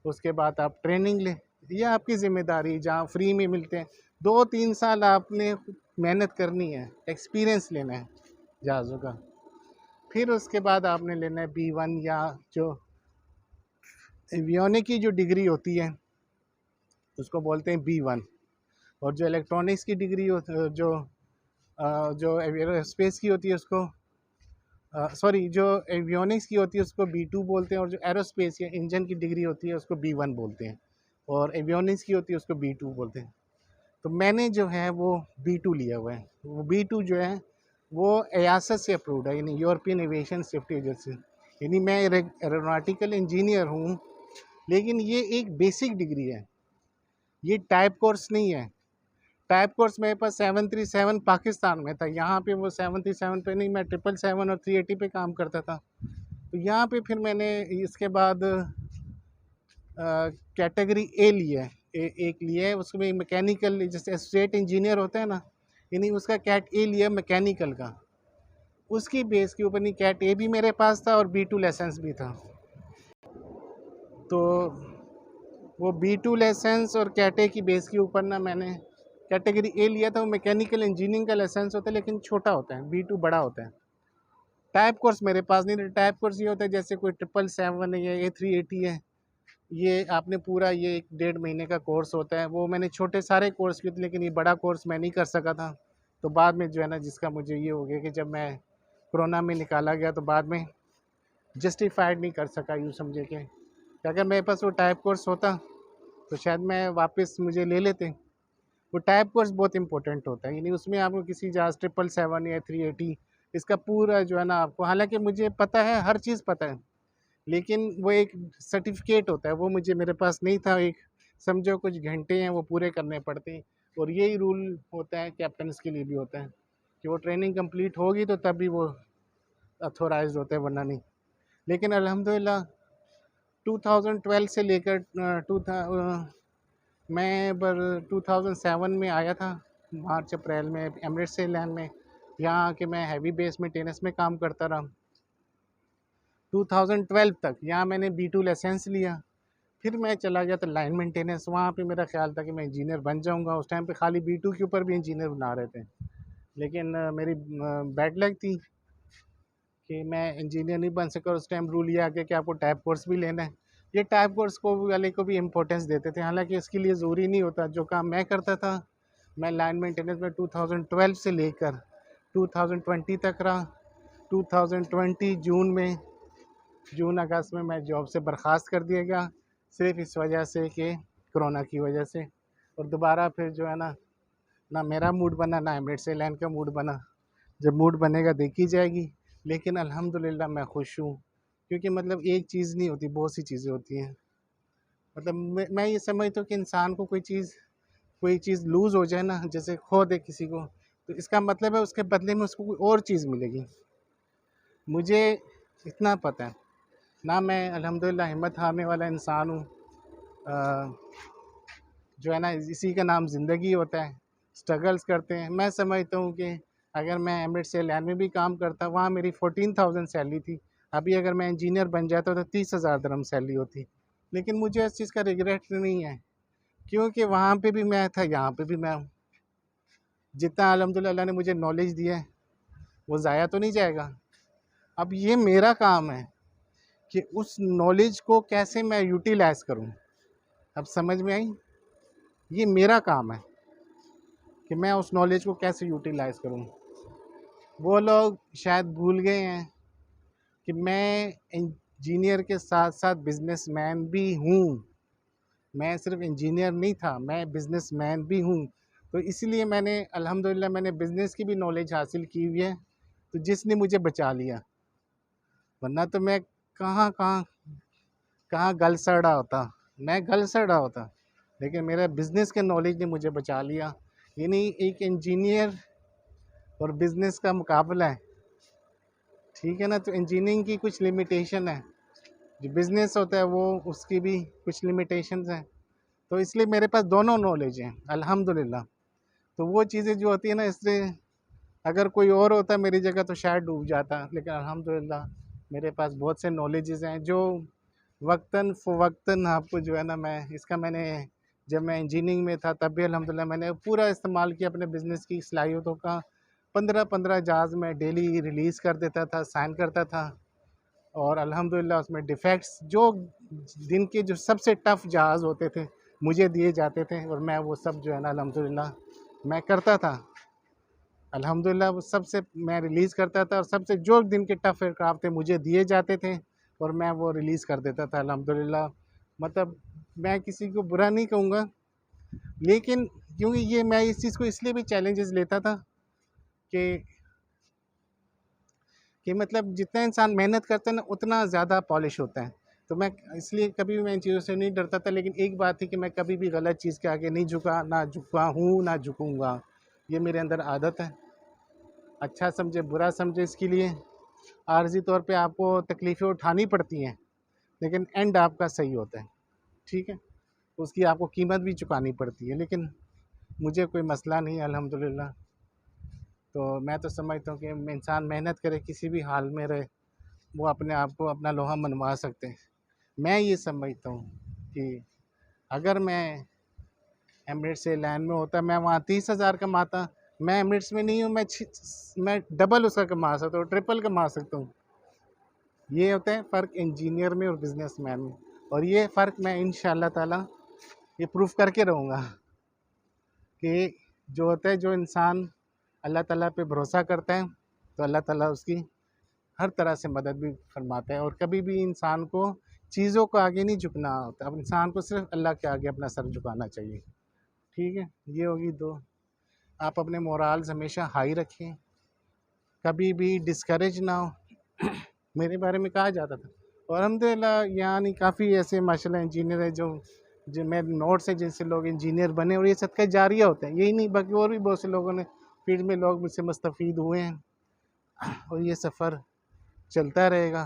उसके बाद आप ट्रेनिंग लें, यह आपकी ज़िम्मेदारी, जहाँ फ्री में मिलते हैं। 2-3 साल आपने मेहनत करनी है, एक्सपीरियंस लेना है जहाज़ों का। फिर उसके बाद आपने लेना है B1, या जो एवियोनिक की जो डिग्री होती है उसको बोलते हैं B1। और जो इलेक्ट्रॉनिक्स की डिग्री जो एरोस्पेस की होती है उसको, सॉरी, जो एवियोनिक्स की होती है उसको B2 बोलते हैं, और जो एरोस्पेस या इंजन की डिग्री होती है उसको B1 बोलते हैं, और एवियोनिक्स की होती है उसको B2 बोलते हैं। तो मैंने जो है वो B2 लिया हुआ है। वो B2 जो है वो EASA से अप्रूव्ड है, यानी यूरोपियन एविएशन सेफ्टी एजेंसी। यानी मैं एरोनॉटिकल इंजीनियर हूँ, लेकिन ये एक बेसिक डिग्री है, ये टाइप कोर्स नहीं है। टाइप कोर्स मेरे पास 737 पाकिस्तान में था, यहाँ पे वो 737 पे नहीं, मैं 777 और 380 पे काम करता था। तो यहाँ पे फिर मैंने इसके बाद कैटेगरी ए लिया है, एक लिया है, उसमें मैकेनिकल, जैसे एसोसिएट इंजीनियर होता है ना, यानी उसका कैट ए लिया मैकेनिकल का। उसकी बेस के ऊपर, नहीं, कैट ए भी मेरे पास था और B2 लाइसेंस भी था। तो वो B2 लाइसेंस और कैट ए की बेस के ऊपर ना मैंने कैटेगरी ए लिया था। वो मैकेनिकल इंजीनियरिंग का लाइसेंस होता है, लेकिन छोटा होता है, B2 बड़ा होता है। टाइप कोर्स मेरे पास नहीं था। टाइप कोर्स ये होता है जैसे कोई 777 है या A380 है, ये आपने पूरा, ये 1.5 महीने का कोर्स होता है। वो मैंने छोटे सारे कोर्स किए थे, लेकिन ये बड़ा कोर्स मैं नहीं कर सका था। तो बाद में जो है ना, जिसका मुझे ये हो गया कि जब मैं कोरोना में निकाला गया, तो बाद में जस्टिफाइड नहीं कर सका, यूँ समझे कि अगर मेरे पास वो टाइप कोर्स होता तो शायद मैं वापस मुझे ले लेते। वो टाइप कोर्स बहुत इंपॉर्टेंट होता है, यानी उसमें आपको किसी जहाज़ 777 या 380, इसका पूरा जो है ना आपको, हालांकि मुझे पता है, हर चीज़ पता है, लेकिन वो एक सर्टिफिकेट होता है, वो मुझे, मेरे पास नहीं था। एक समझो कुछ घंटे हैं वो पूरे करने पड़ते हैं, और यही रूल होता है कैप्टन्स के लिए भी होता है कि वो ट्रेनिंग कंप्लीट होगी तो तभी वो अथोराइज होते हैं, वरना नहीं। लेकिन अल्हम्दुलिल्लाह 2012 से लेकर मैं 2007 में आया था, मार्च अप्रैल में एमिरेट्स एयरलाइन में। यहाँ आके मैं हैवी बेस मेंटेनेंस में काम करता रहा 2012 तक। यहाँ मैंने B2 लाइसेंस लिया, फिर मैं चला गया था लाइन मेंटेनेंस। वहाँ पे मेरा ख्याल था कि मैं इंजीनियर बन जाऊँगा। उस टाइम पे खाली B2 के ऊपर भी इंजीनियर बना रहे थे, लेकिन मेरी बैड लक थी कि मैं इंजीनियर नहीं बन सका। उस टाइम रूल ये आ गया कि आपको टाइप कोर्स भी लेना है। ये टाइप कोर्स को वाले को भी इम्पोर्टेंस देते थे, हालांकि इसके लिए ज़रूरी नहीं होता। जो काम मैं करता था, मैं लाइन मेंटेनेंस में 2012 से लेकर 2020 तक रहा। 2020 जून अगस्त में मैं जॉब से बर्खास्त कर दिया गया, सिर्फ इस वजह से कि कोरोना की वजह से। और दोबारा फिर जो है ना, ना मेरा मूड बना, ना एमिरेट्स एयरलाइन का मूड बना। जब मूड बनेगा देखी जाएगी, लेकिन अल्हम्दुलिल्लाह मैं खुश हूँ, क्योंकि मतलब एक चीज़ नहीं होती, बहुत सी चीज़ें होती हैं। मतलब मैं ये समझता हूँ कि इंसान को कोई चीज़ लूज़ हो जाए ना, जैसे खो दे किसी को, तो इसका मतलब है उसके बदले में उसको कोई और चीज़ मिलेगी। मुझे इतना पता है ना, मैं अल्हम्दुलिल्लाह हिम्मत हारने वाला इंसान हूँ। जो है ना, इसी का नाम ज़िंदगी होता है। स्ट्रगल्स करते हैं। मैं समझता हूँ कि अगर मैं एमिरेट्स एयरलाइन में भी काम करता, वहाँ मेरी 14,000 सैलरी थी। अभी अगर मैं इंजीनियर बन जाता तो 30,000 दिरहम सैलरी होती। लेकिन मुझे इस चीज़ का रिग्रेट नहीं है, क्योंकि वहाँ पे भी मैं था, यहाँ पे भी मैं हूँ। जितना अल्हम्दुलिल्लाह अल्लाह ने मुझे नॉलेज दिया है, वो ज़ाया तो नहीं जाएगा। अब ये मेरा काम है कि उस नॉलेज को कैसे मैं यूटिलाइज़ करूँ। अब समझ में आई? ये मेरा काम है कि मैं उस नॉलेज को कैसे यूटिलाइज़ करूँ। वो लोग शायद भूल गए हैं कि मैं इंजीनियर के साथ-साथ बिज़नेसमैन भी हूँ। मैं सिर्फ़ इंजीनियर नहीं था, मैं बिज़नेसमैन भी हूँ। तो इसीलिए मैंने अल्हम्दुलिल्लाह मैंने बिज़नेस की भी नॉलेज हासिल की हुई है, तो जिसने मुझे बचा लिया। वरना तो मैं कहाँ गल सड़ रहा होता, मैं गल सड़ रहा होता। लेकिन मेरा बिज़नेस के नॉलेज ने मुझे बचा लिया। यानी एक इंजीनियर और बिज़नेस का मुकाबला है, ठीक है ना? तो इंजीनियरिंग की कुछ लिमिटेशन है, जो बिज़नेस होता है वो उसकी भी कुछ लिमिटेशंस हैं। तो इसलिए मेरे पास दोनों नॉलेज हैं अल्हम्दुलिल्लाह। तो वो चीज़ें जो होती है ना, इसलिए अगर कोई और होता मेरी जगह तो शायद डूब जाता, लेकिन अल्हम्दुलिल्लाह मेरे पास बहुत से नॉलेजेस हैं जो वक्तन फ़वक्तन आपको जो है ना, मैंने जब मैं इंजीनियरिंग में था तब भी अल्हम्दुलिल्लाह मैंने पूरा इस्तेमाल किया अपने बिज़नेस की सलाहियतों का। 15-15 जहाज़ मैं डेली रिलीज़ कर देता था, साइन करता था। और अल्हम्दुलिल्लाह उसमें डिफेक्ट्स जो दिन के जो सबसे टफ़ जहाज़ होते थे मुझे दिए जाते थे, और मैं वो सब जो है ना अल्हम्दुलिल्लाह मैं करता था। अल्हम्दुलिल्लाह वो सबसे मैं रिलीज़ करता था, और सबसे जो दिन के टफ़ एयरक्राफ्ट थे मुझे दिए जाते थे, और मैं वो रिलीज़ कर देता था अल्हम्दुलिल्लाह। मतलब मैं किसी को बुरा नहीं कहूँगा, लेकिन क्योंकि ये मैं इस चीज़ को इसलिए भी चैलेंजेस लेता था कि मतलब जितना इंसान मेहनत करता है ना, उतना ज़्यादा पॉलिश होता है। तो मैं इसलिए कभी भी मैं इन चीज़ों से नहीं डरता था। लेकिन एक बात थी कि मैं कभी भी गलत चीज़ के आगे नहीं झुका, ना झुका हूँ, ना झुकूँगा। ये मेरे अंदर आदत है। अच्छा समझे, बुरा समझे, इसके लिए आर्ज़ी तौर पे आपको तकलीफ़ें उठानी पड़ती हैं, लेकिन एंड आपका सही होता है, ठीक है? उसकी आपको कीमत भी चुकानी पड़ती है, लेकिन मुझे कोई मसला नहीं है अल्हम्दुलिल्लाह। तो मैं तो समझता हूँ कि इंसान मेहनत करे, किसी भी हाल में रहे, वो अपने आप को अपना लोहा मनवा सकते हैं। मैं ये समझता हूँ कि अगर मैं एमिरेट्स एयरलाइन में होता, मैं वहाँ 30,000 कमाता। मैं एमिरेट्स में नहीं हूँ, मैं डबल उसका कमा सकता हूँ, ट्रिपल कमा सकता हूँ। ये होता है फ़र्क इंजीनियर में और बिजनेसमैन में, और ये फ़र्क मैं इंशाअल्लाह ताला ये प्रूफ करके रहूँगा कि जो होता है, जो इंसान अल्लाह ताला पे भरोसा करता है, तो अल्लाह ताला उसकी हर तरह से मदद भी फरमाता है। और कभी भी इंसान को चीज़ों को आगे नहीं झुकना होता, अब इंसान को सिर्फ अल्लाह के आगे अपना सर झुकाना चाहिए, ठीक है? ये होगी दो। आप अपने मोरल्स हमेशा हाई रखें, कभी भी डिस्करेज ना हो। मेरे बारे में कहा जाता था, और अल्हम्दुलिल्लाह यानी काफ़ी ऐसे माशाल्लाह इंजीनियर हैं जो मेरे नोट्स हैं जिनसे लोग इंजीनियर बने, और ये सदका जारिया होता है। यही नहीं, बल्कि और भी बहुत से लोगों ने फील्ड में लोग मुझसे मुस्तफ़ीद हुए हैं, और ये सफ़र चलता रहेगा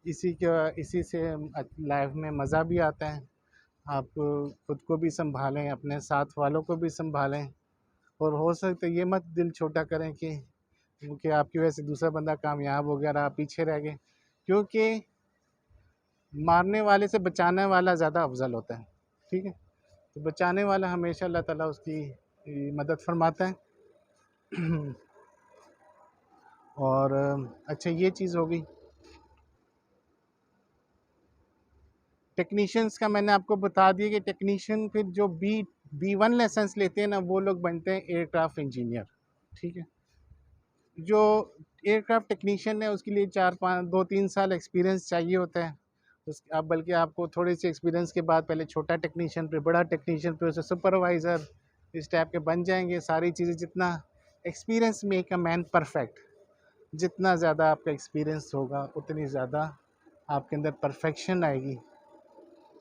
इसी से लाइफ में मज़ा भी आता है। आप खुद को भी संभालें, अपने साथ वालों को भी संभालें, और हो सकता है ये मत दिल छोटा करें कि आपकी वजह से दूसरा बंदा कामयाब हो गया और आप पीछे रह गए, क्योंकि मारने वाले से बचाने वाला ज़्यादा अफजल होता है। ठीक है, तो बचाने वाला हमेशा अल्लाह ताला उसकी मदद फरमाता है। और अच्छा, ये चीज़ हो गई। टेक्नीशियंस का मैंने आपको बता दिया कि टेक्नीशियन फिर जो बी वन लाइसेंस लेते हैं ना, वो लोग बनते हैं एयरक्राफ्ट इंजीनियर। ठीक है, जो एयरक्राफ्ट टेक्नीशियन है उसके लिए 2-3 साल एक्सपीरियंस चाहिए होता है। उस अब बल्कि आपको थोड़े से एक्सपीरियंस के बाद पहले छोटा टेक्नीशियन, फिर बड़ा टेक्नीशियन, फिर उसे सुपरवाइज़र, इस टाइप के बन जाएंगे। सारी चीज़ें, जितना experience make a man perfect, जितना ज़्यादा आपका एक्सपीरियंस होगा उतनी ज़्यादा आपके अंदर परफेक्शन आएगी।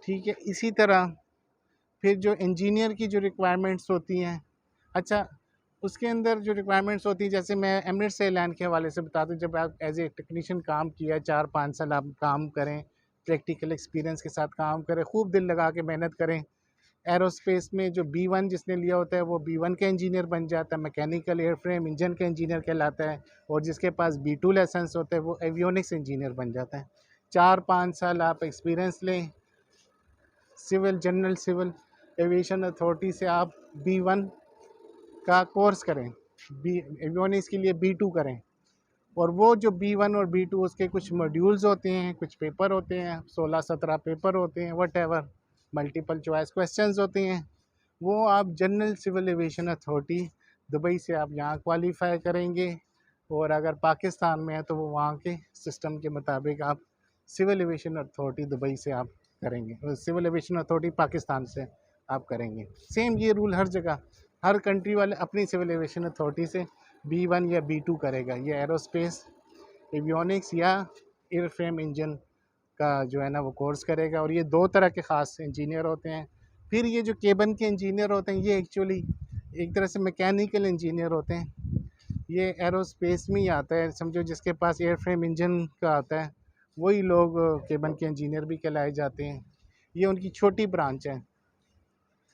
ठीक है, इसी तरह फिर जो इंजीनियर की जो रिक्वायरमेंट्स होती हैं, अच्छा, उसके अंदर जो रिक्वायरमेंट्स होती हैं, जैसे मैं एमिरेट्स एयरलाइन के हवाले से बता दूं, जब आप एज ए टेक्नीशियन काम किया, 4-5 साल आप काम करें, प्रैक्टिकल एक्सपीरियंस के साथ काम करें, खूब दिल लगा के मेहनत करें, एरोस्पेस में जो B1 जिसने लिया होता है वो B1 का इंजीनियर बन जाता है, मैकेनिकल एयरफ्रेम इंजन का इंजीनियर कहलाता है। और जिसके पास B2 लाइसेंस होता है वो एवियोनिक्स इंजीनियर बन जाता है। 4-5 साल आप एक्सपीरियंस लें, जनरल सिविल एविएशन अथॉरिटी से आप B1 का कोर्स करें, एवियोनिक्स के लिए B2 करें, और वो जो B1 और B2 उसके कुछ मॉड्यूल्स होते हैं, कुछ पेपर होते हैं, 16-17 पेपर होते हैं, whatever, multiple choice questions होते हैं, वो आप general civil aviation authority Dubai से आप यहाँ क्वालिफाई करेंगे। और अगर पाकिस्तान में है तो वो वहाँ के सिस्टम के मुताबिक आप सिविल एविएशन अथॉरिटी दुबई से आप करेंगे, सिविल एविएशन अथॉरिटी पाकिस्तान से आप करेंगे। सेम ये रूल हर जगह, हर कंट्री वाले अपनी सिविल एविएशन अथॉरिटी से B1 या B2 करेगा। ये एरोस्पेस, एवियोनिक्स या एयरफ्रेम इंजन का जो है ना वो कोर्स करेगा। और ये 2 तरह के ख़ास इंजीनियर होते हैं। फिर ये जो केबन के इंजीनियर होते हैं, ये एक्चुअली एक तरह से मैकेनिकल इंजीनियर होते हैं। ये एरोस्पेस में ही आता है, समझो जिसके पास एयरफ्रेम इंजन का आता है वही लोग केबन के इंजीनियर भी कहलाए जाते हैं। ये उनकी छोटी ब्रांच है।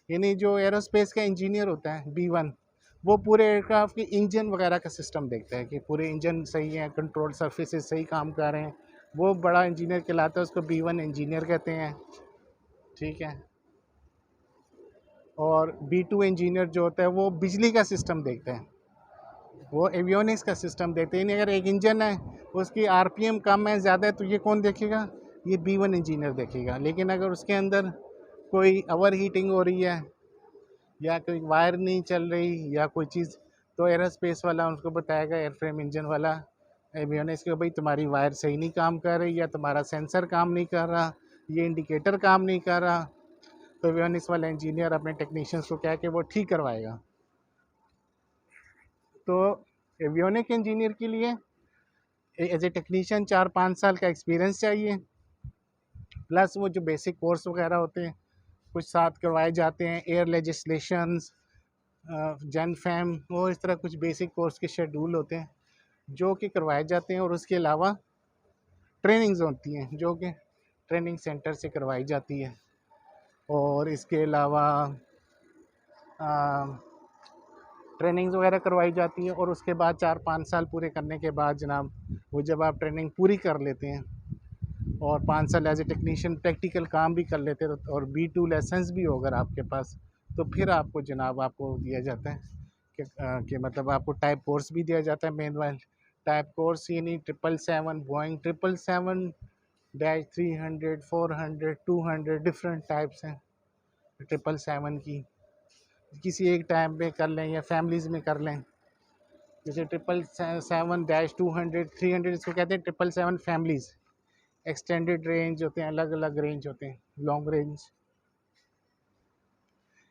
यानी जो एरोस्पेस का इंजीनियर होता है B1, वो पूरे एयरक्राफ्ट के इंजन वगैरह का सिस्टम देखता है कि पूरे इंजन सही हैं, कंट्रोल सर्फेसेस सही काम कर रहे हैं, वो बड़ा इंजीनियर कहलाता है, उसको B1 इंजीनियर कहते हैं। ठीक है, और B2 इंजीनियर जो होता है वो बिजली का सिस्टम देखता है, वो एवियोनिक्स का सिस्टम देखते हैं। अगर एक इंजन है उसकी RPM कम है, ज़्यादा है, तो ये कौन देखेगा? ये B1 इंजीनियर देखेगा। लेकिन अगर उसके अंदर कोई ओवर हीटिंग हो रही है या कोई वायर नहीं चल रही या कोई चीज़, तो एरोस्पेस वाला उनको बताएगा, एयरफ्रेम इंजन वाला एवियोनिक्स के, भाई तुम्हारी वायर सही नहीं काम कर रही, या तुम्हारा सेंसर काम नहीं कर रहा, ये इंडिकेटर काम नहीं कर रहा, तो एवियोनिक्स वाला इंजीनियर अपने टेक्नीशियंस को कह के वो ठीक करवाएगा। तो एवियोनिक इंजीनियर के लिए एज ए टेक्नीशियन 4-5 साल का एक्सपीरियंस चाहिए, प्लस वो जो बेसिक कोर्स वगैरह होते हैं कुछ साथ करवाए जाते हैं, एयर लेजिस्लेशंस, जन फैम, वो इस तरह कुछ बेसिक कोर्स के शेड्यूल होते हैं जो कि करवाए जाते हैं। और उसके अलावा ट्रेनिंग्स होती हैं जो कि ट्रेनिंग सेंटर से करवाई जाती है। और इसके अलावा ट्रेनिंग्स वगैरह करवाई जाती हैं। और उसके बाद 4-5 साल पूरे करने के बाद जनाब, वो जब आप ट्रेनिंग पूरी कर लेते हैं और 5 साल एज ए टेक्नीशियन प्रैक्टिकल काम भी कर लेते हैं, और B2 लाइसेंस भी हो अगर आपके पास, तो फिर आपको जनाब आपको दिया जाता है कि मतलब आपको टाइप कोर्स भी दिया जाता है। मेनवाइल टाइप कोर्स यानी 777, बोइंग 777-300, 400, 200 डिफरेंट टाइप्स हैं 777 की, किसी एक टाइम में कर लें या फैमिलीज़ में कर लें। जैसे 777-200, 300, इसको कहते हैं 777 फैमिलीज़। एक्सटेंडेड रेंज होते हैं, अलग अलग रेंज होते हैं, लॉन्ग रेंज।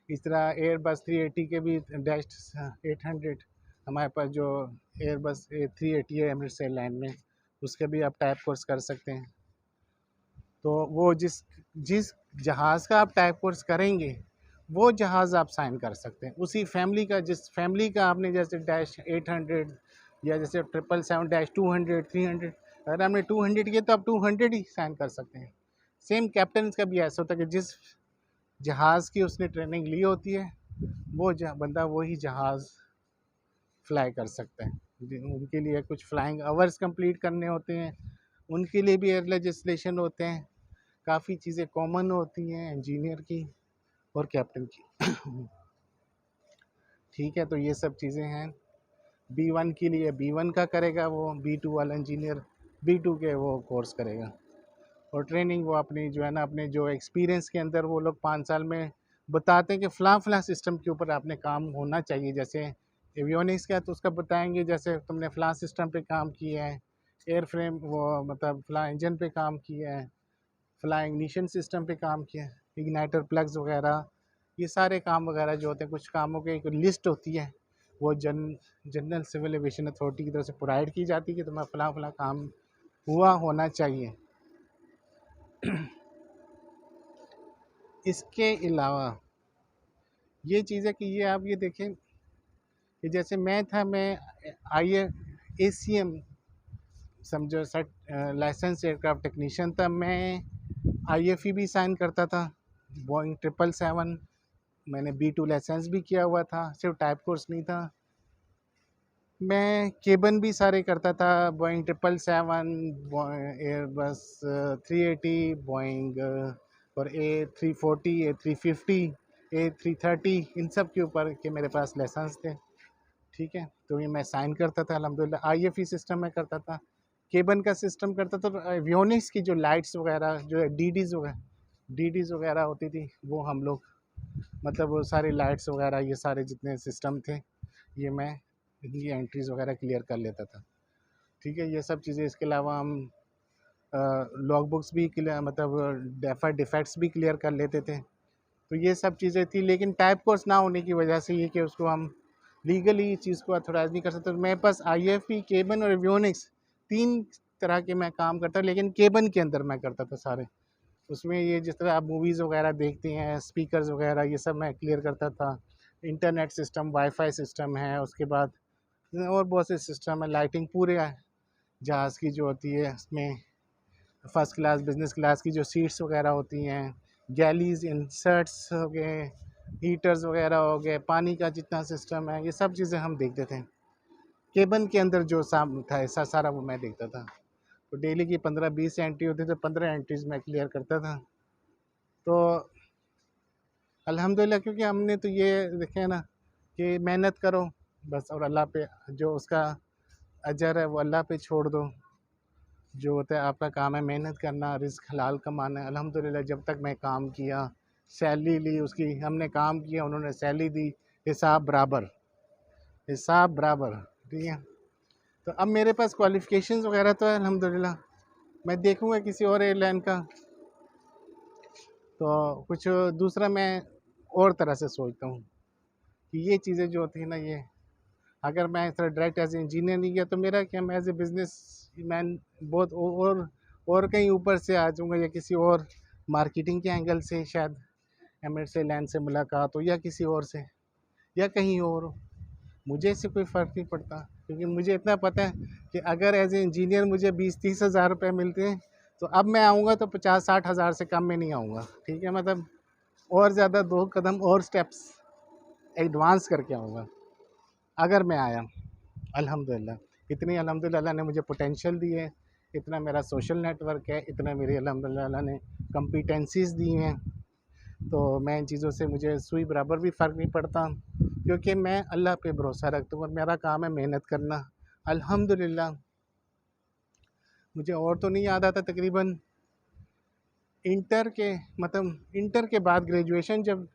इस तरह एयरबस 380 के भी -800 हमारे पास जो एयरबस 380 है एमिरेट्स एयरलाइन में, उसके भी आप टाइप कोर्स कर सकते हैं। तो वो जिस जिस जहाज़ का आप टाइप कोर्स करेंगे वो जहाज़ आप साइन कर सकते हैं। उसी फैमिली का, जिस फैमिली का आपने, जैसे -800 या जैसे 777-200, 300, अगर आपने 200 किया तो आप 200 ही साइन कर सकते हैं। सेम कैप्टन का भी ऐसा होता है कि जिस जहाज़ की उसने ट्रेनिंग ली होती है वो बंदा वही जहाज़ फ्लाई कर सकता है। उनके लिए कुछ फ्लाइंग आवर्स कंप्लीट करने होते हैं, उनके लिए भी एयर लेजिस्लेशन होते हैं। काफ़ी चीज़ें कॉमन होती हैं इंजीनियर की और कैप्टन की। ठीक है, तो ये सब चीज़ें हैं। B1 के लिए B1 का करेगा वो, B2 वाला इंजीनियर B2 के वो कोर्स करेगा। और ट्रेनिंग वो अपनी जो है ना, अपने जो एक्सपीरियंस के अंदर वो लोग 5 साल में बताते हैं कि फ़लाँ सिस्टम के ऊपर आपने काम होना चाहिए। जैसे एवियोनिक्स का है तो उसका बताएंगे, जैसे तुमने फ़लाँ सिस्टम पे काम किया है, एयर फ्रेम वो मतलब फ़लाँ इंजन पे काम किया है, फ़लाँ इग्निशन सिस्टम पे काम किया है, इग्नाइटर प्लग्स वगैरह, ये सारे काम वगैरह जो होते हैं, कुछ कामों की एक लिस्ट होती है, वो जनरल सिविल एविएशन अथॉरिटी की तरफ से प्रोवाइड की जाती है कि तुम्हें फ़लाँ काम हुआ होना चाहिए। इसके अलावा ये चीज़ है कि ये आप ये देखें कि जैसे मैं ACM समझो सट लाइसेंस एयरक्राफ्ट टेक्नीशियन था। मैं IFE भी साइन करता था, बोइंग 777। मैंने B2 लाइसेंस भी किया हुआ था, सिर्फ टाइप कोर्स नहीं था। मैं केबन भी सारे करता था, बोइंग 777, एयरबस 380, बोइंग और A340, A350, A330, इन सब के ऊपर के मेरे पास लाइसेंस थे। ठीक है, तो ये मैं साइन करता था अल्हम्दुलिल्लाह। IFE सिस्टम में करता था, केबन का सिस्टम करता था। तो एवियोनिक्स की जो लाइट्स वगैरह, जो डीडीज़ वगैरह होती थी, वो हम लोग मतलब वो सारी लाइट्स वगैरह, ये सारे जितने सिस्टम थे, ये मैं ये एंट्रीज़ वगैरह क्लियर कर लेता था। ठीक है, ये सब चीज़ें। इसके अलावा हम लॉग बुक्स भी क्लियर, मतलब डिफेक्ट्स भी क्लियर कर लेते थे। तो ये सब चीज़ें थी, लेकिन टाइप कोर्स ना होने की वजह से ये कि उसको हम लीगली इस चीज़ को अथोराइज़ नहीं कर सकते। तो मेरे पास IFE, केबन और एवियोनिक्स 3 तरह के मैं काम करता, लेकिन केबन के अंदर मैं करता था सारे। उसमें ये जिस तरह आप मूवीज़ वगैरह देखते हैं, स्पीकर्स वगैरह, ये सब मैं क्लियर करता था। इंटरनेट सिस्टम, वाईफ़ाई सिस्टम है, उसके बाद और बहुत से सिस्टम है। लाइटिंग पूरे जहाज़ की जो होती है, उसमें फ़र्स्ट क्लास, बिज़नेस क्लास की जो सीट्स वगैरह होती हैं, गैलीज़, इंसर्ट्स हो गए, हीटर्स वगैरह हो गए, पानी का जितना सिस्टम है, ये सब चीज़ें हम देखते थे। केबन के अंदर जो साम था ऐसा सारा वो मैं देखता था। तो डेली की 15-20 एंट्री होती थी, तो 15 एंट्रीज़ मैं क्लियर करता था। तो अल्हम्दुलिल्लाह, क्योंकि हमने तो ये देखे ना कि मेहनत करो बस, और अल्लाह पे जो उसका अजर है वो अल्लाह पे छोड़ दो। जो होता है आपका काम है मेहनत करना, रिज़्क हलाल कमाना है। अल्हम्दुलिल्लाह जब तक मैं काम किया, सैलरी ली उसकी, हमने काम किया, उन्होंने सैलरी दी, हिसाब बराबर, हिसाब बराबर। ठीक है, तो अब मेरे पास क्वालिफ़िकेशंस वगैरह तो है अल्हम्दुलिल्लाह। मैं देखूँगा किसी और एयरलाइन का, तो कुछ दूसरा मैं और तरह से सोचता हूँ कि ये चीज़ें जो होती हैं ना, ये अगर मैं इस तरह डायरेक्ट एज इंजीनियर नहीं गया तो मेरा क्या, मैं एज ए बिजनेस मैन बहुत और कहीं ऊपर से आ जाऊँगा, या किसी और मार्केटिंग के एंगल से शायद एमिरेट्स एयरलाइन से मुलाकात हो, या किसी और से, या कहीं और हो। मुझे इससे कोई फ़र्क नहीं पड़ता, क्योंकि मुझे इतना पता है कि अगर एज ए इंजीनियर मुझे 20-30 हज़ार रुपये मिलते हैं, तो अब मैं आऊँगा तो 50-60 हज़ार से कम में नहीं आऊँगा। ठीक है, मतलब और ज़्यादा 2 कदम और स्टेप्स एडवांस करके आऊँगा अगर मैं आया। अल्हम्दुलिल्लाह, इतनी अल्हम्दुलिल्लाह अल्लाह ने मुझे पोटेंशियल दी है, इतना मेरा सोशल नेटवर्क है, इतना मेरे अल्हम्दुलिल्लाह अल्लाह ने कॉम्पिटेंसीज़ दी हैं। तो मैं इन चीज़ों से मुझे सुई बराबर भी फ़र्क नहीं पड़ता, क्योंकि मैं अल्लाह पे भरोसा रखता हूँ और मेरा काम है मेहनत करना। अल्हम्दुलिल्लाह, मुझे और तो नहीं याद आता, तकरीबन इंटर के मतलब इंटर के बाद ग्रेजुएशन जब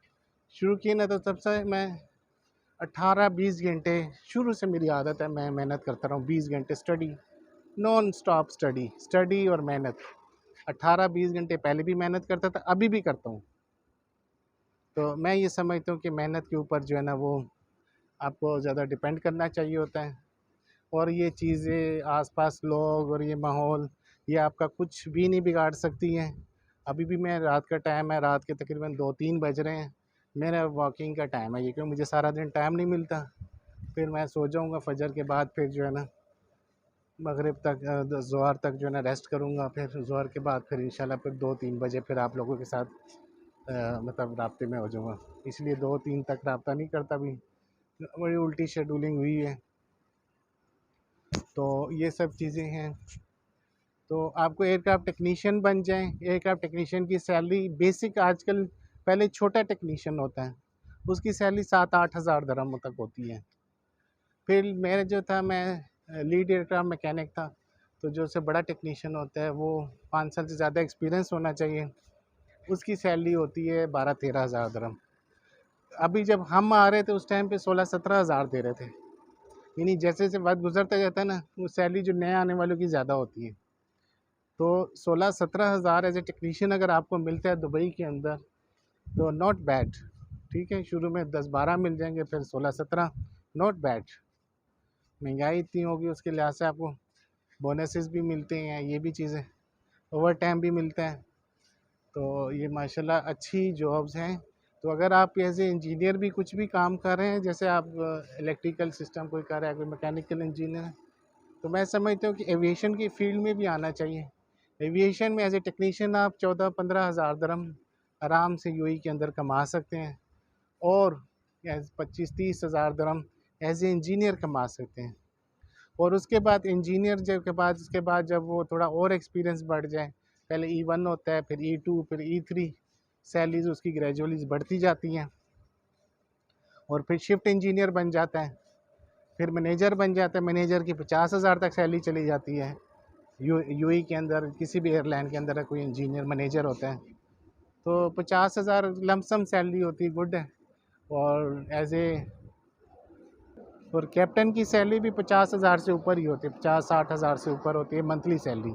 शुरू की ना, तो तब से मैं 18-20 घंटे, शुरू से मेरी आदत है, मैं मेहनत करता रहा हूँ 20 घंटे study, non stop study, study और मेहनत। 18-20 घंटे पहले भी मेहनत करता था, अभी भी करता हूँ। तो मैं ये समझता हूँ कि मेहनत के ऊपर जो है ना, वो आपको ज़्यादा डिपेंड करना चाहिए होता है। और ये चीज़ें, आसपास लोग और ये माहौल, ये आपका कुछ भी नहीं बिगाड़ सकती हैं। अभी भी मैं, रात का टाइम है, रात के तकरीबन 2-3 बज रहे हैं, मेरा वॉकिंग का टाइम है ये, क्योंकि मुझे सारा दिन टाइम नहीं मिलता। फिर मैं सो जाऊँगा फजर के बाद, फिर जो है ना मगरिब तक ज़ोहर तक जो है ना रेस्ट करूँगा, फिर ज़ोहर के बाद फिर इंशाल्लाह फिर 2-3 बजे फिर आप लोगों के साथ मतलब राब्ते में हो जाऊँगा। इसलिए 2-3 तक राब्ता नहीं करता अभी, बड़ी उल्टी शेड्यूलिंग हुई है। तो ये सब चीज़ें हैं। तो आपको एयरक्राफ्ट टेक्नीशियन बन जाएँ, एयरक्राफ्ट टेक्नीशियन की सैलरी बेसिक आजकल, पहले छोटा टेक्नीशियन होता है, उसकी सैलरी 7-8 हज़ार दिरहम तक होती है। फिर मेरा जो था, मैं लीड एयरक्राफ्ट मैकेनिक था, तो जो उससे बड़ा टेक्नीशियन होता है वो 5 साल से ज़्यादा एक्सपीरियंस होना चाहिए, उसकी सैलरी होती है 12-13 हज़ार दिरहम। अभी जब हम आ रहे थे उस टाइम पे 16-17 हज़ार दे रहे थे। यानी जैसे-जैसे वक़्त गुज़रता जाता है ना, वो सैलरी जो नए आने वालों की ज़्यादा होती है। तो 16-17 हज़ार एज़ ए टेक्नीशियन अगर आपको मिलता है दुबई के अंदर, तो नॉट बैड। ठीक है, शुरू में 10-12 मिल जाएँगे, फिर 16-17, नॉट बैड। महंगाई इतनी होगी उसके लिहाज से आपको बोनसेस भी मिलते हैं, ये भी चीज़ें, ओवर टाइम भी मिलता है। तो ये माशाल्लाह अच्छी जॉब्स हैं। तो अगर आप एज़ ए इंजीनियर भी कुछ भी काम कर रहे हैं, जैसे आप इलेक्ट्रिकल सिस्टम कोई कर रहा है, कोई मैकेनिकल इंजीनियर है, तो मैं समझता हूँ कि एविएशन की फ़ील्ड में भी आना चाहिए। एविएशन में एज़ ए टेक्नीशियन आप 14-15 हज़ार दिरहम आराम से यूएई के अंदर कमा सकते हैं, और 25-30 हज़ार दिरहम एज़ ए इंजीनियर कमा सकते हैं। और उसके बाद इंजीनियर जब के बाद उसके बाद जब वो थोड़ा और एक्सपीरियंस बढ़ जाए, पहले E1 होता है, फिर E2, फिर E3, सैलरीज उसकी ग्रेजुअली बढ़ती जाती हैं, और फिर शिफ्ट इंजीनियर बन जाता है, फिर मैनेजर बन जाता है। मैनेजर की 50 हज़ार तक सैलरी चली जाती है। यूएई के अंदर किसी भी एयरलाइन के अंदर कोई इंजीनियर मैनेजर होता है, तो 50 हज़ार लमसम सैलरी होती है, गुड है। और एज ए और कैप्टन की सैलरी भी 50 हज़ार से ऊपर ही होती है, 50-60 हज़ार से ऊपर होती है मंथली सैलरी।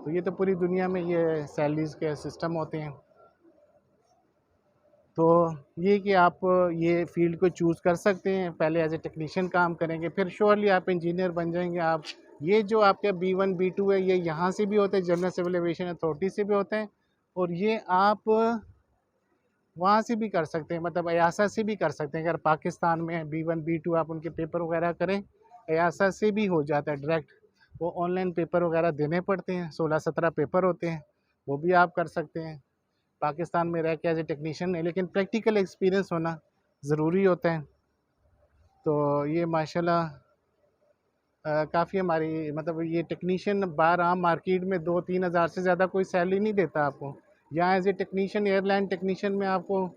तो ये तो पूरी दुनिया में ये सैलरीज के सिस्टम होते हैं। तो ये कि आप ये फ़ील्ड को चूज़ कर सकते हैं, पहले एज ए टेक्नीशियन काम करेंगे, फिर श्योरली आप इंजीनियर बन जाएंगे। आप ये जो आपके B1 B2 है, ये यहाँ से भी होते हैं, जनरल सिविल एविएशन अथॉरिटी से भी होते हैं, और ये आप वहाँ से भी कर सकते हैं, मतलब EASA से भी कर सकते हैं। अगर पाकिस्तान में B1 B2 आप उनके पेपर वगैरह करें, EASA से भी हो जाता है डायरेक्ट। वो ऑनलाइन पेपर वगैरह देने पड़ते हैं, 16-17 पेपर होते हैं, वो भी आप कर सकते हैं पाकिस्तान में रह के एज ए टेक्नीशियन है, लेकिन प्रैक्टिकल एक्सपीरियंस होना ज़रूरी होता है। तो ये माशाल्लाह काफ़ी हमारी, मतलब ये टेक्नीशियन बाहर आम मार्केट में 2-3 हज़ार से ज़्यादा कोई सैलरी नहीं देता आपको। यहाँ as a technician, airline technician में आपको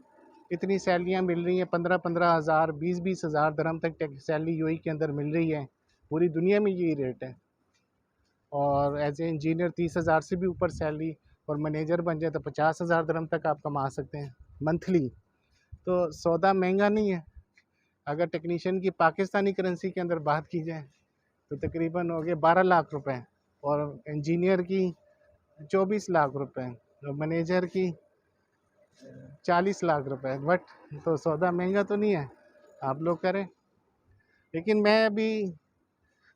इतनी सैलरियाँ मिल रही हैं, 15-15 हज़ार, 20-20 हज़ार दिरहम तक सैलरी यूएई के अंदर मिल रही है। पूरी दुनिया में यही रेट है। और एज ए इंजीनियर 30 हज़ार से भी ऊपर सैलरी, और मैनेजर बन जाए तो 50 हज़ार दिरहम तक आप कमा सकते हैं मंथली। तो सौदा महंगा नहीं है। अगर टेक्नीशियन की पाकिस्तानी करेंसी के अंदर बात की जाए, तो तकरीबन हो गए 12 लाख रुपए, और इंजीनियर की 24 लाख रुपए, और मैनेजर की 40 लाख रुपए। बट तो सौदा महंगा तो नहीं है, आप लोग करें। लेकिन मैं अभी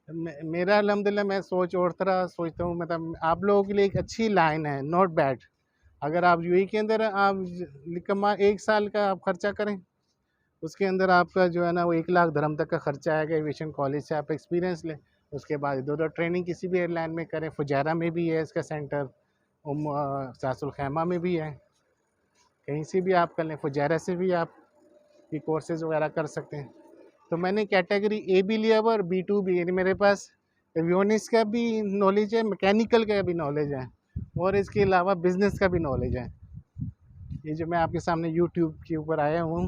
मेरा अल्हम्दुलिल्लाह मैं सोच और तरह सोचता हूँ, मतलब आप लोगों के लिए एक अच्छी लाइन है, नॉट बैड। अगर आप यूएई के अंदर आप कमा 1 साल का आप खर्चा करें, उसके अंदर आपका जो है ना वो 1 लाख दिरहम तक का खर्चा आएगा। एविएशन कॉलेज से आप एक्सपीरियंस लें, उसके बाद इधर-उधर ट्रेनिंग किसी भी एयरलाइन में करें। फुजैरा में भी है इसका सेंटर, सासुल खैमा में भी है, कहीं से भी आप कर लें, फुजैरा से भी आप ये कोर्सेज़ वगैरह कर सकते हैं। तो मैंने कैटेगरी ए भी लिया हुआ और B2 भी, यानी मेरे पास एवियोनिक्स का भी नॉलेज है, मैकेनिकल का भी नॉलेज है, और इसके अलावा बिज़नेस का भी नॉलेज है। ये जो मैं आपके सामने यूट्यूब के ऊपर आया हूँ,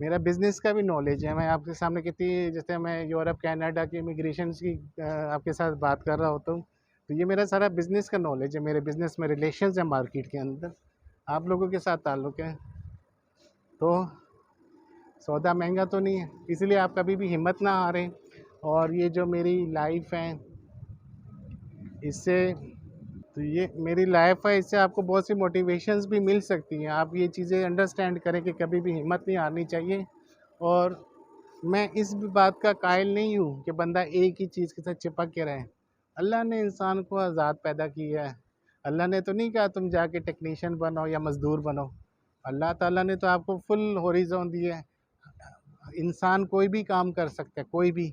मेरा बिज़नेस का भी नॉलेज है। मैं आपके सामने कितनी, जैसे मैं यूरोप कनाडा की इमिग्रेशन की आपके साथ बात कर रहा होता हूँ, तो ये मेरा सारा बिज़नेस का नॉलेज है। मेरे बिज़नेस में रिलेशंस है मार्केट के अंदर, आप लोगों के साथ ताल्लुक़ है। तो सौदा महंगा तो नहीं है, इसलिए आप कभी भी हिम्मत ना हारें। और ये जो मेरी लाइफ है, इससे, तो ये मेरी लाइफ है, इससे आपको बहुत सी मोटिवेशंस भी मिल सकती हैं। आप ये चीज़ें अंडरस्टैंड करें कि कभी भी हिम्मत नहीं हारनी चाहिए। और मैं इस भी बात का कायल नहीं हूँ कि बंदा एक ही चीज़ के साथ चिपक के रहे। अल्लाह ने इंसान को आज़ाद पैदा किया है। अल्लाह ने तो नहीं कहा तुम जाके टेक्नीशियन बनो या मज़दूर बनो। अल्लाह ताला ने तो आपको फुल हॉरिज़ॉन दी है। इंसान कोई भी काम कर सकता है, कोई भी।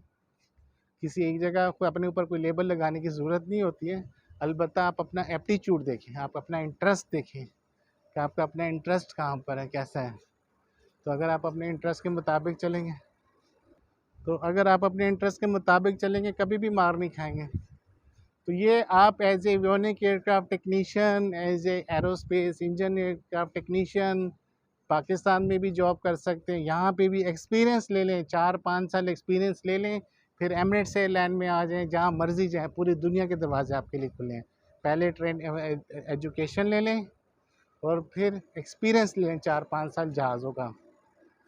किसी एक जगह को अपने ऊपर कोई लेबल लगाने की ज़रूरत नहीं होती है। अलबत्ता आप अपना एप्टीट्यूड देखें, आप अपना इंटरेस्ट देखें कि आपका अपना इंटरेस्ट कहाँ पर है, कैसा है। तो अगर आप अपने इंटरेस्ट के मुताबिक चलेंगे कभी भी मार नहीं खाएंगे। तो ये आप as a avionic aircraft technician, as a aerospace engine aircraft technician Pakistan में भी जॉब कर सकते हैं। यहाँ पे भी एक्सपीरियंस ले लें, 4-5 साल एक्सपीरियंस ले लें, फिर एमिरेट्स एयरलाइन में आ जाएं, जहाँ मर्जी जाएं, पूरी दुनिया के दरवाजे आपके लिए खुले हैं। पहले ट्रेन एजुकेशन ले लें और फिर एक्सपीरियंस ले लें 4-5 साल जहाज़ों का,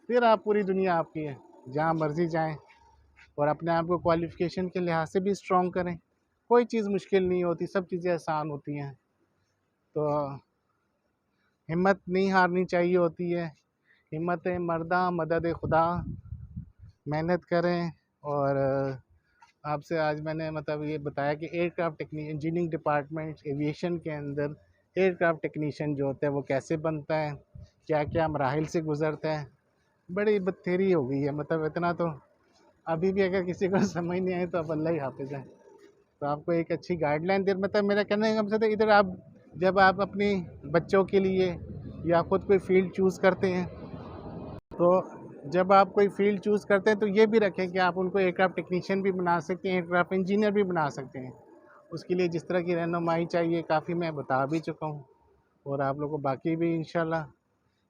फिर आप पूरी दुनिया आपकी है, जहाँ मर्जी जाएँ। और अपने आप को क्वालिफ़िकेशन के लिहाज से भी स्ट्रॉन्ग करें। कोई चीज़ मुश्किल नहीं होती, सब चीज़ें आसान होती हैं। तो हिम्मत नहीं हारनी चाहिए होती है। हिम्मत मर्दा मदद खुदा, मेहनत करें। और आपसे आज मैंने मतलब ये बताया कि एयरक्राफ्ट टेक्नी इंजीनियरिंग डिपार्टमेंट एविएशन के अंदर एयरक्राफ्ट टेक्नीशियन जो होता है वो कैसे बनता है, क्या क्या मराहिल से गुज़रता है। बड़ी बदथेरी हो गई है, मतलब इतना तो अभी भी अगर किसी को समझ नहीं आए तो अब अल्लाह ही हाफ़िज़ है। तो आपको एक अच्छी गाइडलाइन दे, मतलब मेरा कहने का मकसद है, इधर आप जब आप अपने बच्चों के लिए या खुद कोई फील्ड चूज़ करते हैं, तो जब आप कोई फील्ड चूज़ करते हैं तो ये भी रखें कि आप उनको एयरक्राफ्ट टेक्नीशियन भी बना सकते हैं, एयरक्राफ्ट इंजीनियर भी बना सकते हैं। उसके लिए जिस तरह की रहनुमाई चाहिए काफ़ी मैं बता भी चुका हूँ, और आप लोगों को बाकी भी इंशाल्लाह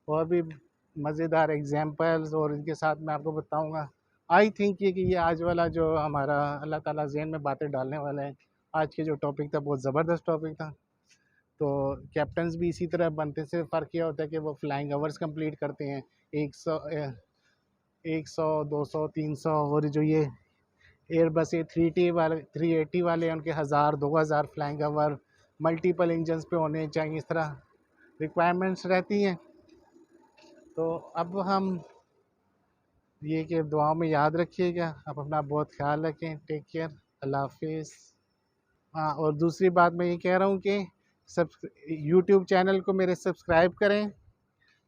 और भी मज़ेदार एग्जांपल्स और इनके साथ मैं आपको बताऊँगा। आई थिंक ये कि ये आज वाला जो हमारा अल्लाह ताला ज़हन में बातें डालने वाला है, आज के जो टॉपिक था बहुत ज़बरदस्त टॉपिक था। तो कैप्टन्स भी इसी तरह बनते हैं, सिर्फ़ फ़र्क ये होता है कि वो फ्लाइंग आवर्स कंप्लीट करते हैं। 100, 200, 300, और जो ये एयरबस ए 380 वाले उनके 1000-2000 फ्लाइंग आवर मल्टीपल इंजन्स पे होने चाहिए, इस तरह रिक्वायरमेंट्स रहती हैं। तो अब हम ये कि दुआओं में याद रखिएगा, आप अपना बहुत ख्याल रखें, टेक केयर, अल्लाह हाफिज़। हाँ, और दूसरी बात मैं ये कह रहा हूँ कि सब यूट्यूब चैनल को मेरे सब्सक्राइब करें,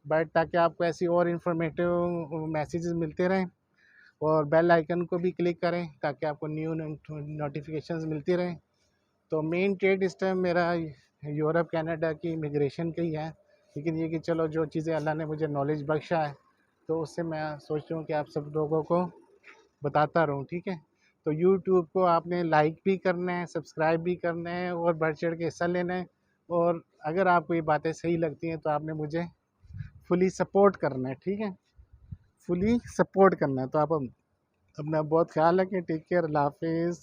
बट ताकि आपको ऐसी और इन्फॉर्मेटिव मैसेजेस मिलते रहें, और बेल आइकन को भी क्लिक करें ताकि आपको न्यू नोटिफिकेशंस मिलती रहें। तो मेन ट्रेड इस टाइम मेरा यूरोप कनाडा की इमिग्रेशन का ही है, लेकिन ये कि चलो जो चीज़ें अल्लाह ने मुझे नॉलेज बख्शा है तो उससे मैं सोचता हूँ कि आप सब लोगों को बताता रहूँ, ठीक है। तो यूट्यूब को आपने लाइक भी करना है, सब्सक्राइब भी करना है, और बढ़ चढ़ के हिस्सा लेना है। और अगर आपको ये बातें सही लगती हैं तो आपने मुझे फुली सपोर्ट करना है, ठीक है, फुली सपोर्ट करना है। तो आप अपना बहुत ख्याल रखें, टेक केयर, अल्लाह हाफिज़।